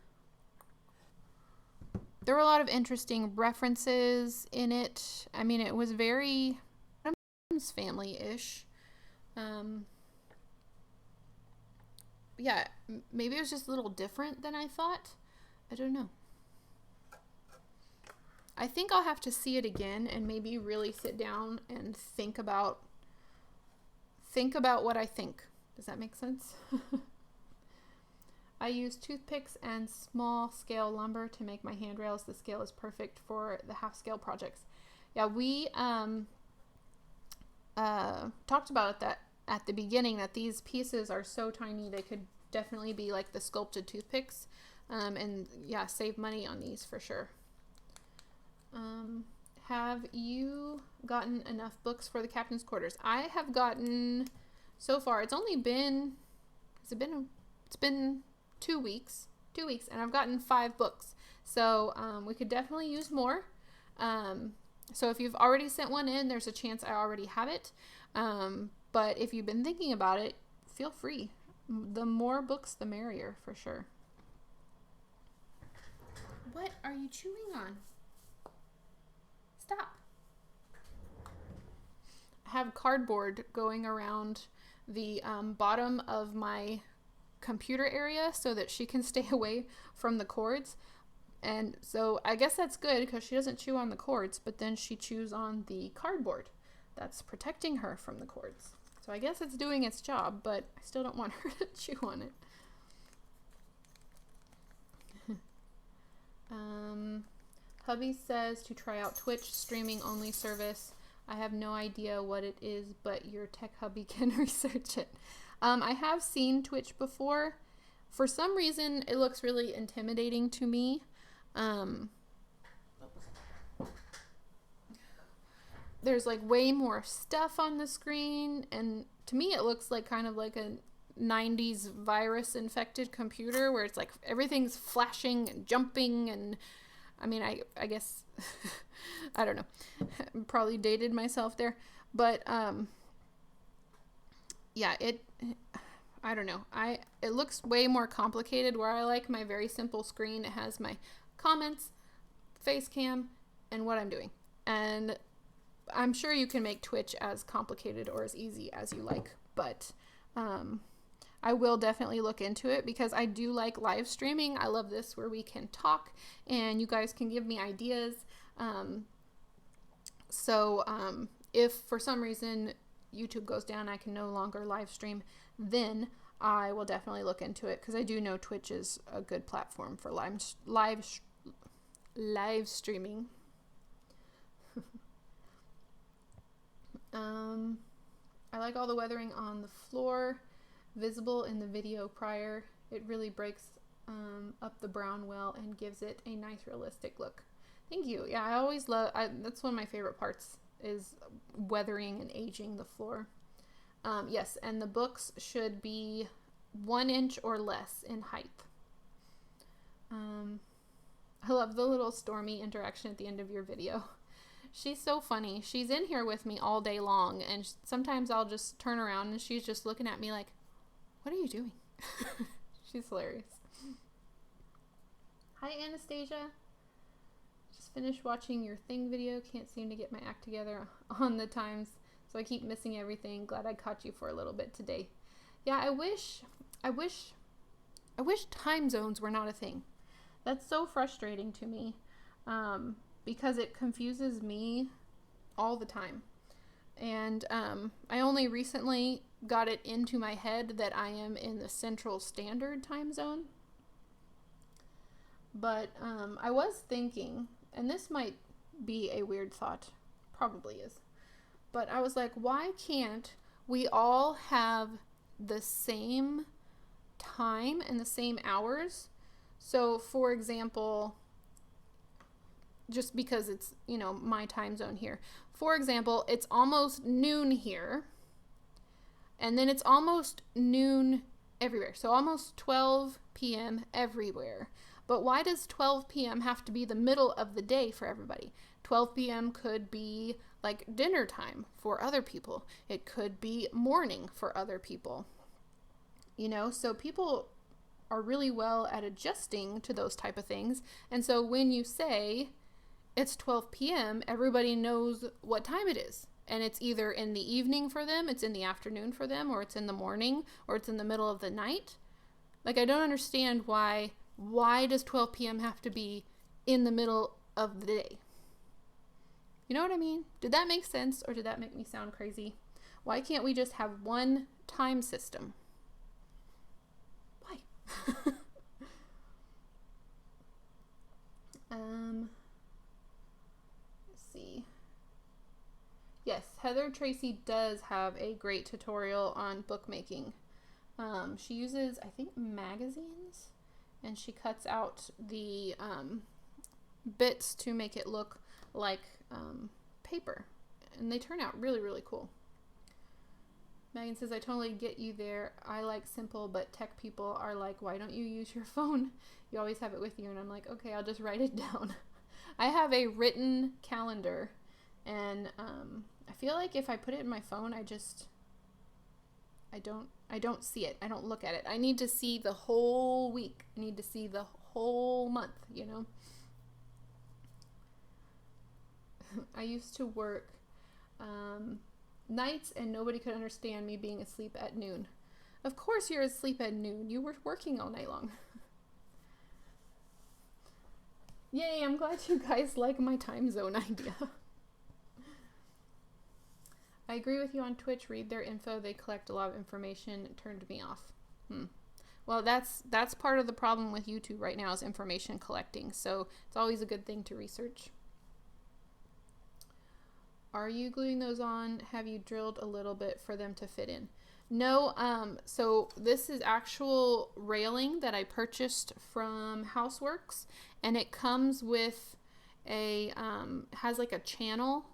There were a lot of interesting references in it. I mean, it was very Addams Family-ish. Yeah, maybe it was just a little different than I thought. I don't know. I think I'll have to see it again and maybe really sit down and think about what I think. Does that make sense? I use toothpicks and small scale lumber to make my handrails. The scale is perfect for the half scale projects. Yeah, we talked about that at the beginning, that these pieces are so tiny they could definitely be like the sculpted toothpicks, and yeah, save money on these for sure. Have you gotten enough books for the captain's quarters? I have gotten, so far, it's been 2 weeks, and I've gotten 5 books. So, we could definitely use more. So if you've already sent one in, there's a chance I already have it. But if you've been thinking about it, feel free. The more books, the merrier, for sure. What are you chewing on? Stop. I have cardboard going around the bottom of my computer area so that she can stay away from the cords. And so I guess that's good because she doesn't chew on the cords, but then she chews on the cardboard that's protecting her from the cords. So I guess it's doing its job, but I still don't want her to chew on it. Hubby says to try out Twitch streaming only service. I have no idea what it is, but your tech hubby can research it. I have seen Twitch before. For some reason, it looks really intimidating to me. There's like way more stuff on the screen, and to me it looks like kind of like a 90s virus infected computer where it's like everything's flashing and jumping, and I mean, I guess I don't know, probably dated myself there, but yeah, I don't know, it looks way more complicated, where I like my very simple screen. It has my comments, face cam, and what I'm doing. And I'm sure you can make Twitch as complicated or as easy as you like, but I will definitely look into it because I do like live streaming. I love this where we can talk and you guys can give me ideas. If for some reason YouTube goes down, I can no longer live stream, then I will definitely look into it because I do know Twitch is a good platform for live streaming. I like all the weathering on the floor, visible in the video prior. It really breaks up the brown well and gives it a nice realistic look. Thank you. Yeah, I always love, that's one of my favorite parts, is weathering and aging the floor. Yes, and the books should be 1 inch or less in height. I love the little Stormy interaction at the end of your video. She's so funny. She's in here with me all day long, and sometimes I'll just turn around and she's just looking at me like, what are you doing? She's hilarious. Hi, Anastasia. Just finished watching your thing video. Can't seem to get my act together on the times, so I keep missing everything. Glad I caught you for a little bit today. Yeah, I wish time zones were not a thing. That's so frustrating to me. Because it confuses me all the time. And I only recently got it into my head that I am in the Central Standard Time Zone. But I was thinking, and this might be a weird thought, probably is, but I was like, why can't we all have the same time and the same hours? So for example, just because it's, you know, my time zone here. For example, it's almost noon here, and then it's almost noon everywhere. So almost 12 p.m. everywhere. But why does 12 p.m. have to be the middle of the day for everybody? 12 p.m. could be like dinner time for other people. It could be morning for other people. You know, so people are really well at adjusting to those type of things. And so when you say it's 12 p.m., everybody knows what time it is. And it's either in the evening for them, it's in the afternoon for them, or it's in the morning, or it's in the middle of the night. Like, I don't understand why does 12 p.m. have to be in the middle of the day? You know what I mean? Did that make sense, or did that make me sound crazy? Why can't we just have one time system? Why? Let's see. Yes, Heather Tracy does have a great tutorial on bookmaking. She uses, I think, magazines, and she cuts out the bits to make it look like paper, and they turn out really, really cool. Megan says, I totally get you there. I like simple, but tech people are like, why don't you use your phone? You always have it with you. And I'm like, okay, I'll just write it down. I have a written calendar, and I feel like if I put it in my phone, I don't see it. I don't look at it. I need to see the whole week. I need to see the whole month, you know? I used to work nights, and nobody could understand me being asleep at noon. Of course you're asleep at noon. You were working all night long. Yay, I'm glad you guys like my time zone idea. I agree with you on Twitch. Read their info. They collect a lot of information. It turned me off. Well, that's part of the problem with YouTube right now is information collecting. So it's always a good thing to research. Are you gluing those on? Have you drilled a little bit for them to fit in? No, so this is actual railing that I purchased from Houseworks, and it comes with a, has like a channel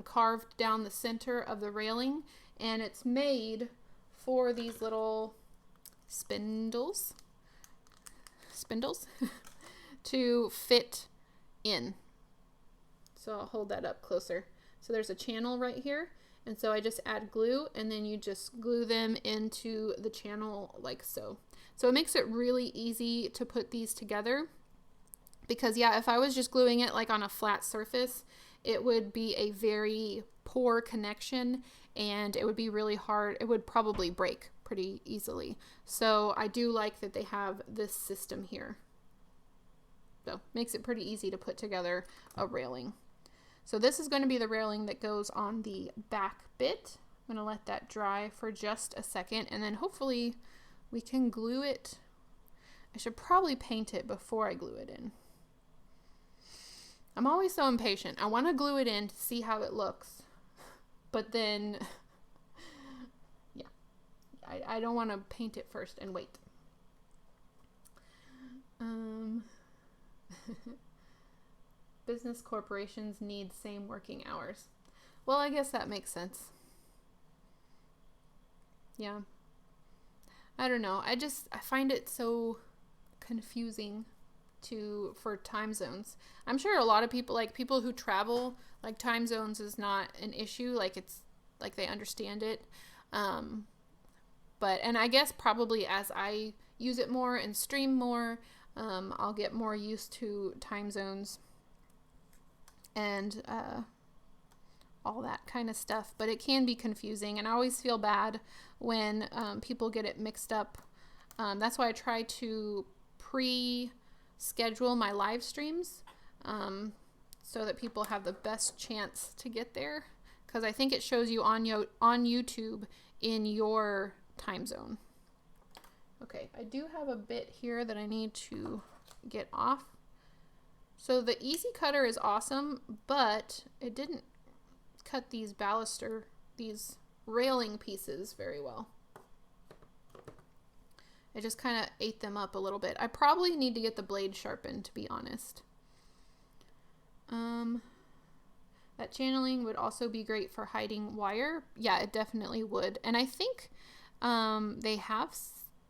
carved down the center of the railing, and it's made for these little spindles to fit in. So I'll hold that up closer. So there's a channel right here. And so I just add glue, and then you just glue them into the channel like so. So it makes it really easy to put these together. Because yeah, if I was just gluing it like on a flat surface, it would be a very poor connection, and it would be really hard. It would probably break pretty easily. So I do like that they have this system here. So makes it pretty easy to put together a railing. So this is going to be the railing that goes on the back bit. I'm going to let that dry for just a second, and then hopefully we can glue it. I should probably paint it before I glue it in. I'm always so impatient. I want to glue it in to see how it looks, but then, yeah, I don't want to paint it first and wait. Business corporations need same working hours. Well, I guess that makes sense. Yeah. I don't know. I find it so confusing for time zones. I'm sure a lot of people, like people who travel, like time zones is not an issue. Like it's like they understand it. And I guess probably as I use it more and stream more, I'll get more used to time zones and all that kind of stuff, but it can be confusing, and I always feel bad when people get it mixed up. That's why I try to pre-schedule my live streams so that people have the best chance to get there, because I think it shows you on YouTube in your time zone. Okay, I do have a bit here that I need to get off. So the Easy Cutter is awesome, but it didn't cut these baluster, these railing pieces very well. It just kind of ate them up a little bit. I probably need to get the blade sharpened, to be honest. That channeling would also be great for hiding wire. Yeah, it definitely would. And I think they have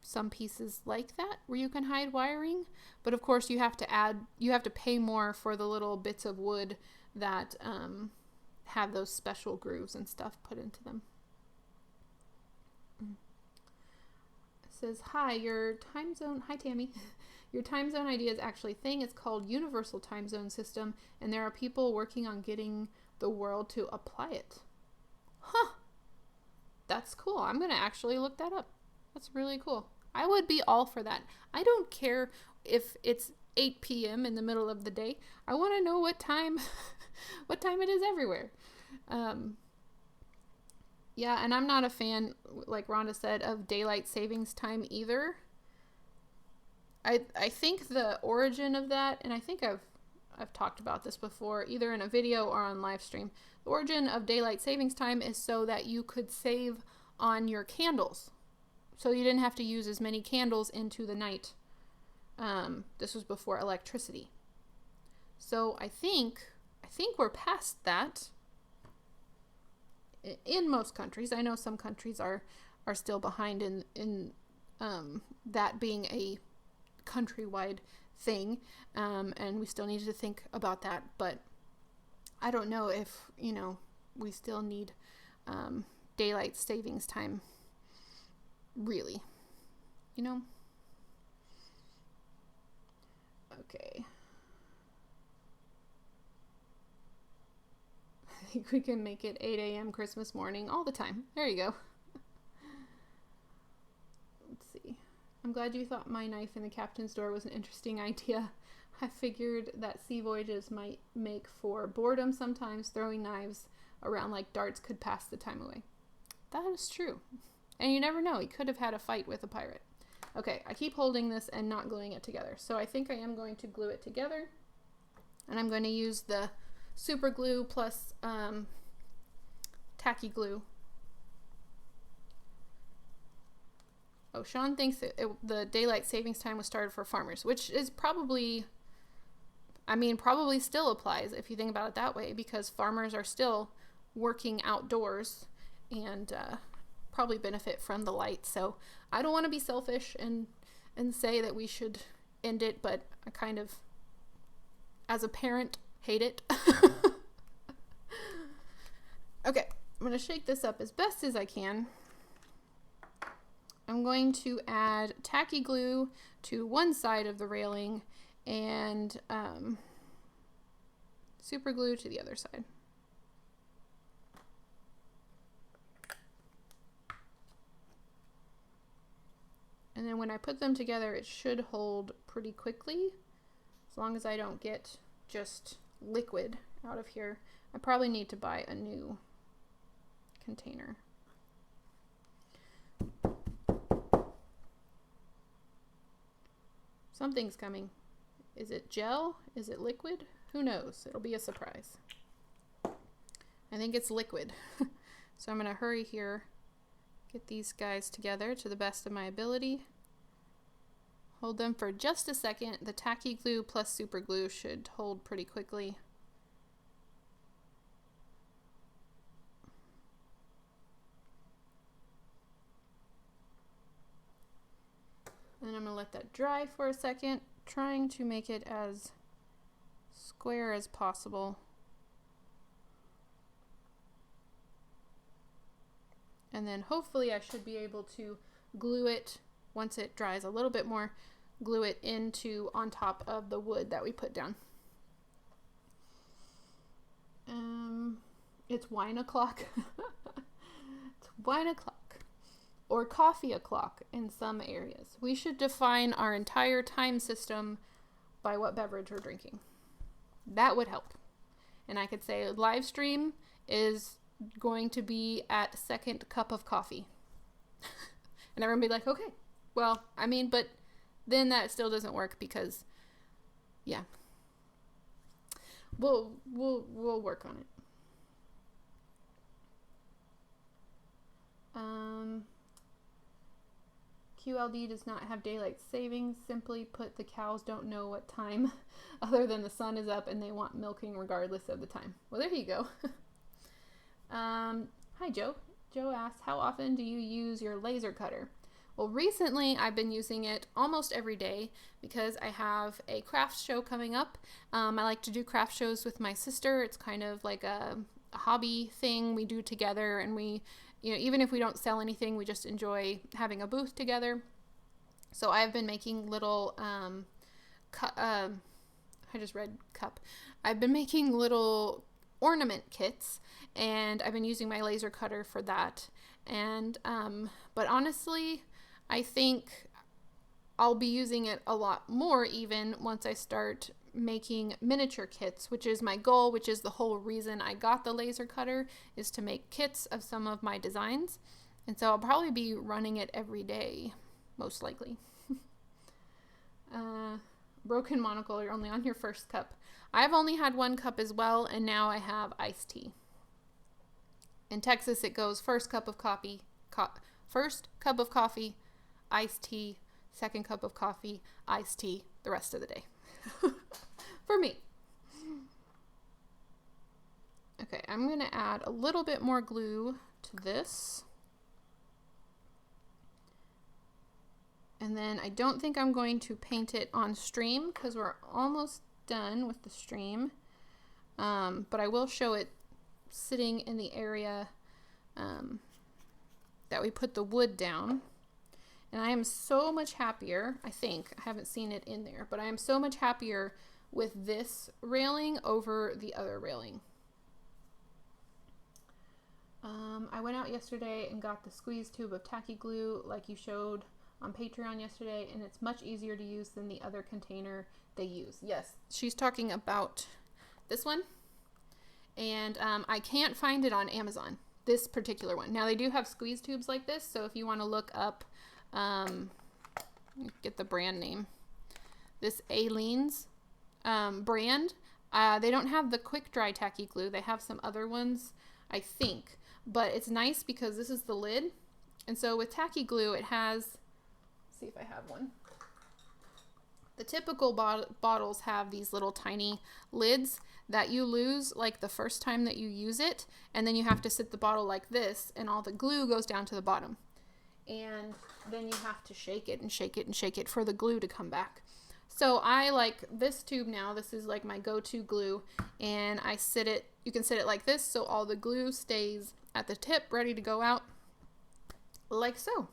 some pieces like that where you can hide wiring. But of course you have to pay more for the little bits of wood that have those special grooves and stuff put into them. It says, hi, Tammy. Your time zone idea is actually a thing. It's called Universal Time Zone System, and there are people working on getting the world to apply it. Huh. That's cool. I'm going to actually look that up. That's really cool. I would be all for that. I don't care if it's 8 p.m. in the middle of the day. I want to know what time it is everywhere. Yeah, and I'm not a fan, like Rhonda said, of daylight savings time either. I think the origin of that, and I think I've talked about this before, either in a video or on live stream. The origin of daylight savings time is so that you could save on your candles. So you didn't have to use as many candles into the night. This was before electricity. So I think we're past that. In most countries. I know some countries are still behind in that being a countrywide thing, and we still need to think about that, but I don't know if, we still need daylight savings time, really, Okay. I think we can make it 8 a.m. Christmas morning all the time. There you go. Let's see. I'm glad you thought my knife in the captain's door was an interesting idea. I figured that sea voyages might make for boredom sometimes. Throwing knives around like darts could pass the time away. That is true. And you never know. He could have had a fight with a pirate. Okay, I keep holding this and not gluing it together. So I think I am going to glue it together. And I'm going to use the super glue plus tacky glue. Oh, Sean thinks that the daylight savings time was started for farmers, which is probably still applies if you think about it that way, because farmers are still working outdoors and probably benefit from the light. So I don't want to be selfish and say that we should end it, but I kind of, as a parent, hate it. Okay, I'm going to shake this up as best as I can. I'm going to add tacky glue to one side of the railing and super glue to the other side. And then when I put them together, it should hold pretty quickly, as long as I don't get just liquid out of here. I probably need to buy a new container. Something's coming. Is it gel? Is it liquid? Who knows? It'll be a surprise. I think it's liquid. So I'm going to hurry here, get these guys together to the best of my ability. Hold them for just a second. The tacky glue plus super glue should hold pretty quickly. And I'm going to let that dry for a second, trying to make it as square as possible. And then hopefully I should be able to glue it, once it dries a little bit more, glue it on top of the wood that we put down. It's wine o'clock. It's wine o'clock. Or coffee o'clock in some areas. We should define our entire time system by what beverage we're drinking. That would help. And I could say live stream is going to be at second cup of coffee. And everyone would be like, okay, well, but then that still doesn't work because Yeah. We'll work on it. QLD does not have daylight savings. Simply put, the cows don't know what time other than the sun is up and they want milking regardless of the time. Well, there you go. Hi, Joe. Joe asks, how often do you use your laser cutter? Well, recently I've been using it almost every day because I have a craft show coming up. I like to do craft shows with my sister. It's kind of like a hobby thing we do together, and we, even if we don't sell anything, we just enjoy having a booth together. So I've been making little, I just read cup. I've been making little ornament kits, and I've been using my laser cutter for that. And, but honestly, I think I'll be using it a lot more even once I start making miniature kits, which is my goal, which is the whole reason I got the laser cutter, is to make kits of some of my designs. And so I'll probably be running it every day, most likely. Broken monocle, you're only on your first cup. I've only had one cup as well, and now I have iced tea. In Texas, it goes first cup of coffee, iced tea, second cup of coffee, iced tea, the rest of the day. For me. Okay, I'm going to add a little bit more glue to this. And then I don't think I'm going to paint it on stream because we're almost done with the stream. But I will show it sitting in the area that we put the wood down. And I am so much happier, I haven't seen it in there, but I am so much happier with this railing over the other railing. I went out yesterday and got the squeeze tube of tacky glue like you showed on Patreon yesterday, and it's much easier to use than the other container they use. Yes, she's talking about this one, and I can't find it on Amazon, this particular one. Now they do have squeeze tubes like this, so if you want to look up, get the brand name, this Aleen's brand, they don't have the quick dry tacky glue. They have some other ones, I think, but it's nice because this is the lid. And so with tacky glue, it has, let's see if I have one. The typical bottles have these little tiny lids that you lose like the first time that you use it, and then you have to sit the bottle like this, and all the glue goes down to the bottom. And then you have to shake it and shake it and shake it for the glue to come back. So I like this tube now. This is like my go-to glue, and I sit it, you can sit it like this so all the glue stays at the tip ready to go out like so.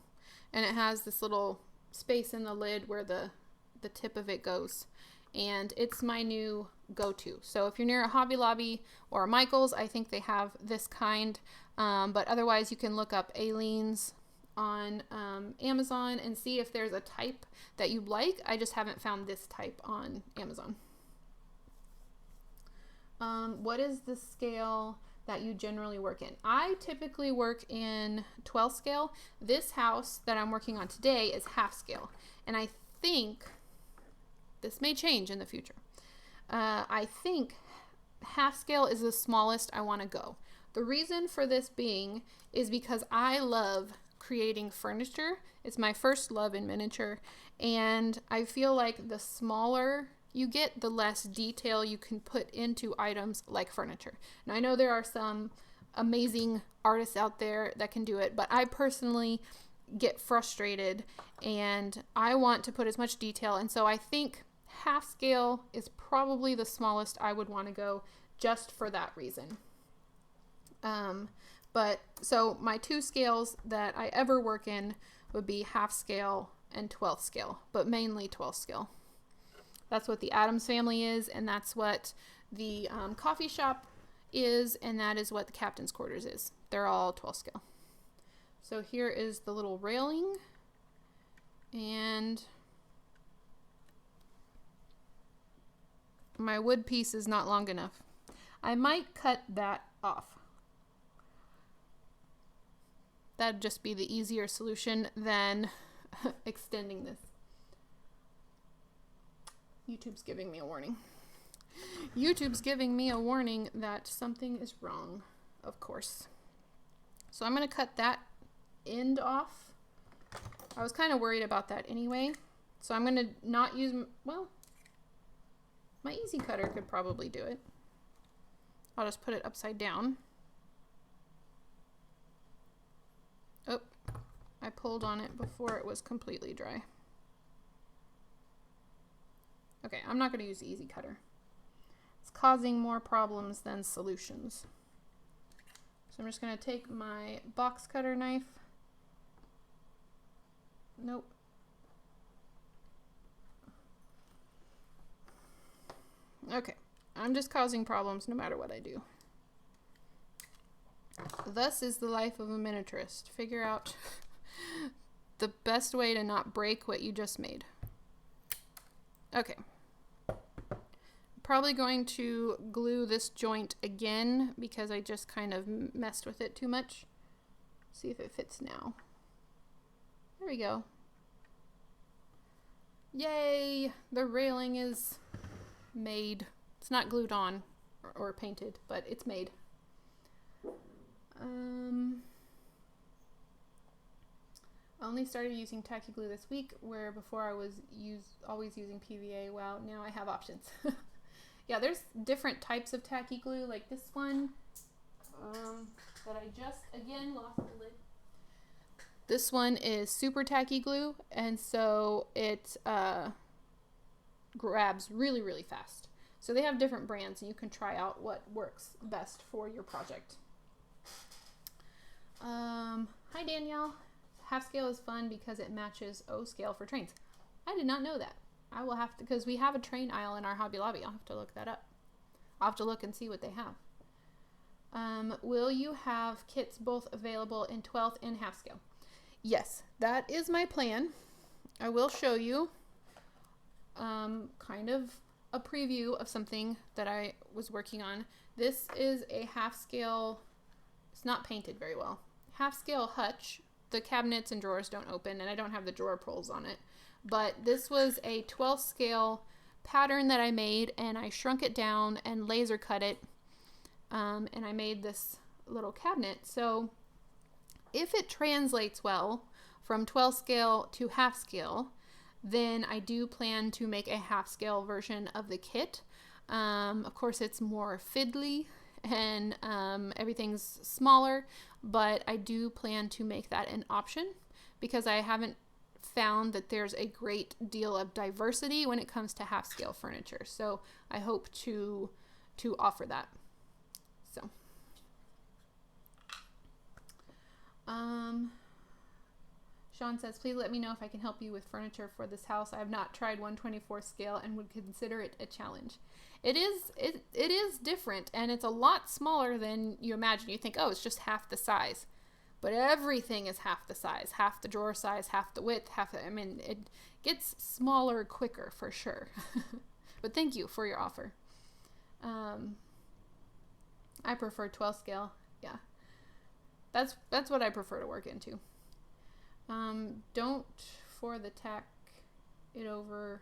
And it has this little space in the lid where the tip of it goes, and it's my new go-to. So if you're near a Hobby Lobby or a Michael's, I think they have this kind, but otherwise you can look up Aleen's on Amazon and see if there's a type that you like. I just haven't found this type on Amazon. What is the scale that you generally work in? I typically work in 12 scale. This house that I'm working on today is half scale, and I think this may change in the future. I think half scale is the smallest I want to go. The reason for this being is because I love creating furniture. It's my first love in miniature, and I feel like the smaller you get, the less detail you can put into items like furniture. Now I know there are some amazing artists out there that can do it, but I personally get frustrated and I want to put as much detail, and so I think half scale is probably the smallest I would want to go just for that reason. But so my two scales that I ever work in would be half scale and 12th scale, but mainly 12th scale. That's what the Addams family is, and that's what the coffee shop is, and that is what the captain's quarters is. They're all 12th scale. So here is the little railing, and my wood piece is not long enough. I might cut that off. That'd just be the easier solution than extending this. YouTube's giving me a warning. YouTube's giving me a warning that something is wrong, of course. So I'm going to cut that end off. I was kind of worried about that anyway. So I'm going to not use, well, my easy cutter could probably do it. I'll just put it upside down. Oh, I pulled on it before it was completely dry. Okay, I'm not going to use the easy cutter. It's causing more problems than solutions. So I'm just going to take my box cutter knife. Nope. Okay, I'm just causing problems no matter what I do. Thus is the life of a miniaturist. Figure out the best way to not break what you just made. Okay. Probably going to glue this joint again because I just kind of messed with it too much. See if it fits now. There we go. Yay! The railing is made. It's not glued on or painted, but it's made. I only started using tacky glue this week, where before I was always using PVA. Wow, now I have options. Yeah, there's different types of tacky glue, like this one that I just, again, lost the lid. This one is super tacky glue, and so it grabs really, really fast. So they have different brands, and you can try out what works best for your project. Hi Danielle. Half scale is fun because it matches O scale for trains. I did not know that. I will have to, because we have a train aisle in our Hobby Lobby. I'll have to look that up. I'll have to look and see what they have. Will you have kits both available in 12th and half scale? Yes, that is my plan. I will show you kind of a preview of something that I was working on. This is a half scale, it's not painted very well, half scale hutch. The cabinets and drawers don't open, and I don't have the drawer pulls on it. But this was a 12th scale pattern that I made, and I shrunk it down and laser cut it, and I made this little cabinet. So if it translates well from 12th scale to half scale, then I do plan to make a half scale version of the kit. Of course, it's more fiddly and everything's smaller, but I do plan to make that an option because I haven't found that there's a great deal of diversity when it comes to half scale furniture. So I hope to offer that. So Sean says, please let me know if I can help you with furniture for this house. I have not tried 1/24 scale and would consider it a challenge. It is different, and it's a lot smaller than you imagine. You think, oh, it's just half the size. But everything is half the size, half the drawer size, half the width, I mean, it gets smaller quicker for sure. But thank you for your offer. I prefer 12 scale. Yeah. That's what I prefer to work into. Don't for the tack it over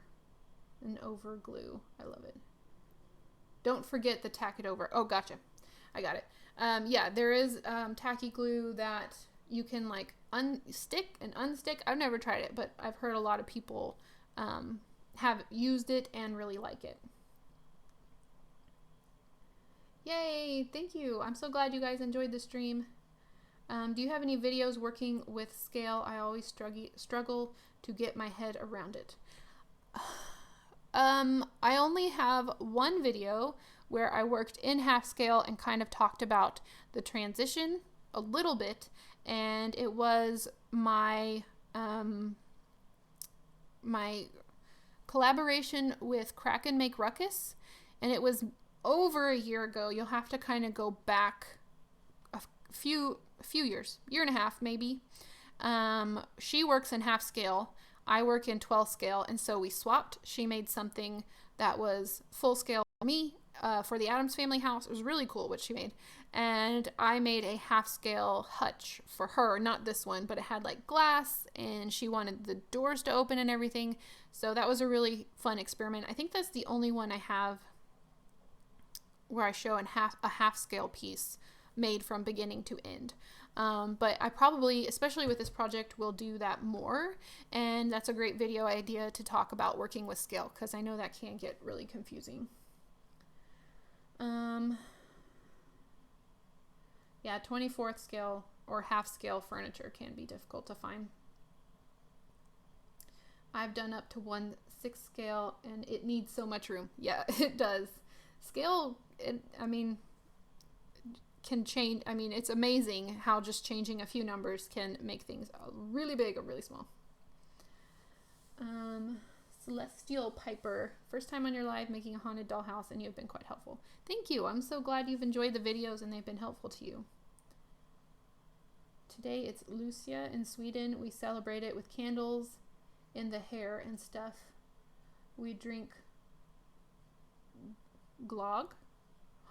and over glue. I love it. Don't forget the tack it over. Oh, gotcha. I got it. Yeah, there is tacky glue that you can like stick and unstick. I've never tried it, but I've heard a lot of people have used it and really like it. Yay, thank you. I'm so glad you guys enjoyed the stream. Do you have any videos working with scale? I always struggle to get my head around it. I only have one video where I worked in half scale and kind of talked about the transition a little bit, and it was my my collaboration with Crack and Make Ruckus, and it was over a year ago. You'll have to kind of go back a few years, year and a half maybe. She works in half scale, I work in 12 scale, and so we swapped. She made something that was full scale for me, for the Addams Family house. It was really cool what she made. And I made a half-scale hutch for her. Not this one, but it had like glass, and she wanted the doors to open and everything. So that was a really fun experiment. I think that's the only one I have where I show a half-scale piece made from beginning to end. But I probably, especially with this project, will do that more. And that's a great video idea to talk about working with scale, because I know that can get really confusing. Yeah, 24th scale or half scale furniture can be difficult to find. I've done up to 1/6 scale, and it needs so much room. Yeah, it does. Scale, I mean, can change. I mean, it's amazing how just changing a few numbers can make things really big or really small. Celestial Piper, first time on your live making a haunted dollhouse, and you've been quite helpful. Thank you. I'm so glad you've enjoyed the videos and they've been helpful to you. Today it's Lucia in Sweden. We celebrate it with candles in the hair and stuff. We drink glögg,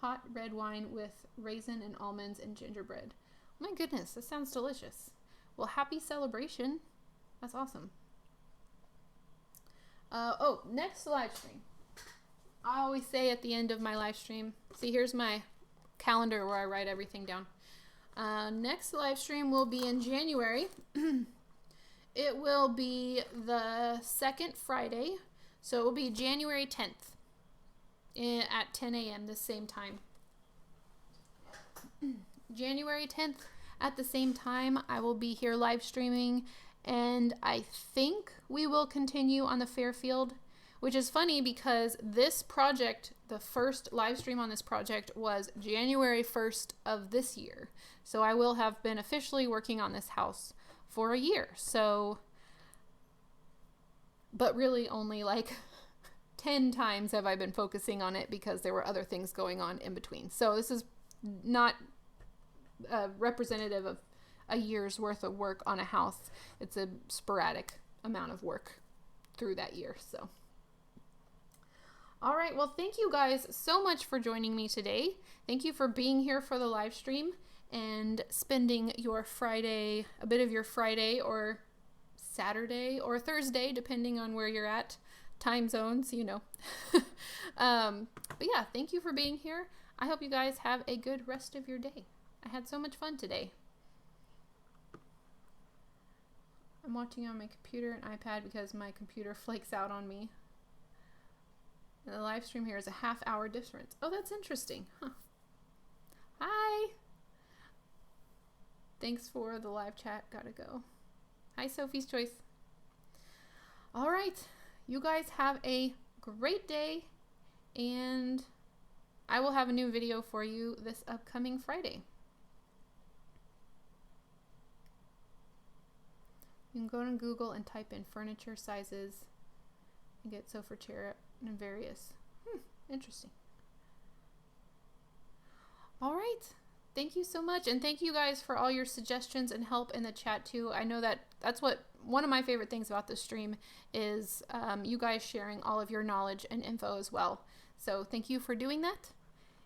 hot red wine with raisin and almonds and gingerbread. Oh my goodness, this sounds delicious. Well, happy celebration. That's awesome. Oh, next live stream. I always say at the end of my live stream, see, here's my calendar where I write everything down. Next live stream will be in January. It will be the second Friday, so it will be January 10th at 10 a.m. the same time. January 10th at the same time, I will be here live streaming. And I think we will continue on the Fairfield, which is funny because this project, the first live stream on this project was January 1st of this year. So I will have been officially working on this house for a year. So, but really only like 10 times have I been focusing on it because there were other things going on in between. So this is not representative of a year's worth of work on a house. It's a sporadic amount of work through that year. So, all right. Well, thank you guys so much for joining me today. Thank you for being here for the live stream and spending your Friday, a bit of your Friday or Saturday or Thursday, depending on where you're at, time zones, you know. But yeah, thank you for being here. I hope you guys have a good rest of your day. I had so much fun today. I'm watching on my computer and iPad because my computer flakes out on me. And the live stream here is a half-hour difference. Oh, that's interesting. Huh. Hi. Thanks for the live chat. Gotta go. Hi, Sophie's Choice. All right. You guys have a great day. And I will have a new video for you this upcoming Friday. You can go to Google and type in furniture sizes and get sofa chair and various. Interesting. All right. Thank you so much. And thank you guys for all your suggestions and help in the chat too. I know that that's what one of my favorite things about this stream is you guys sharing all of your knowledge and info as well. So thank you for doing that.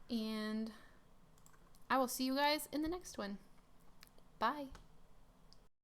And I will see you guys in the next one. Bye.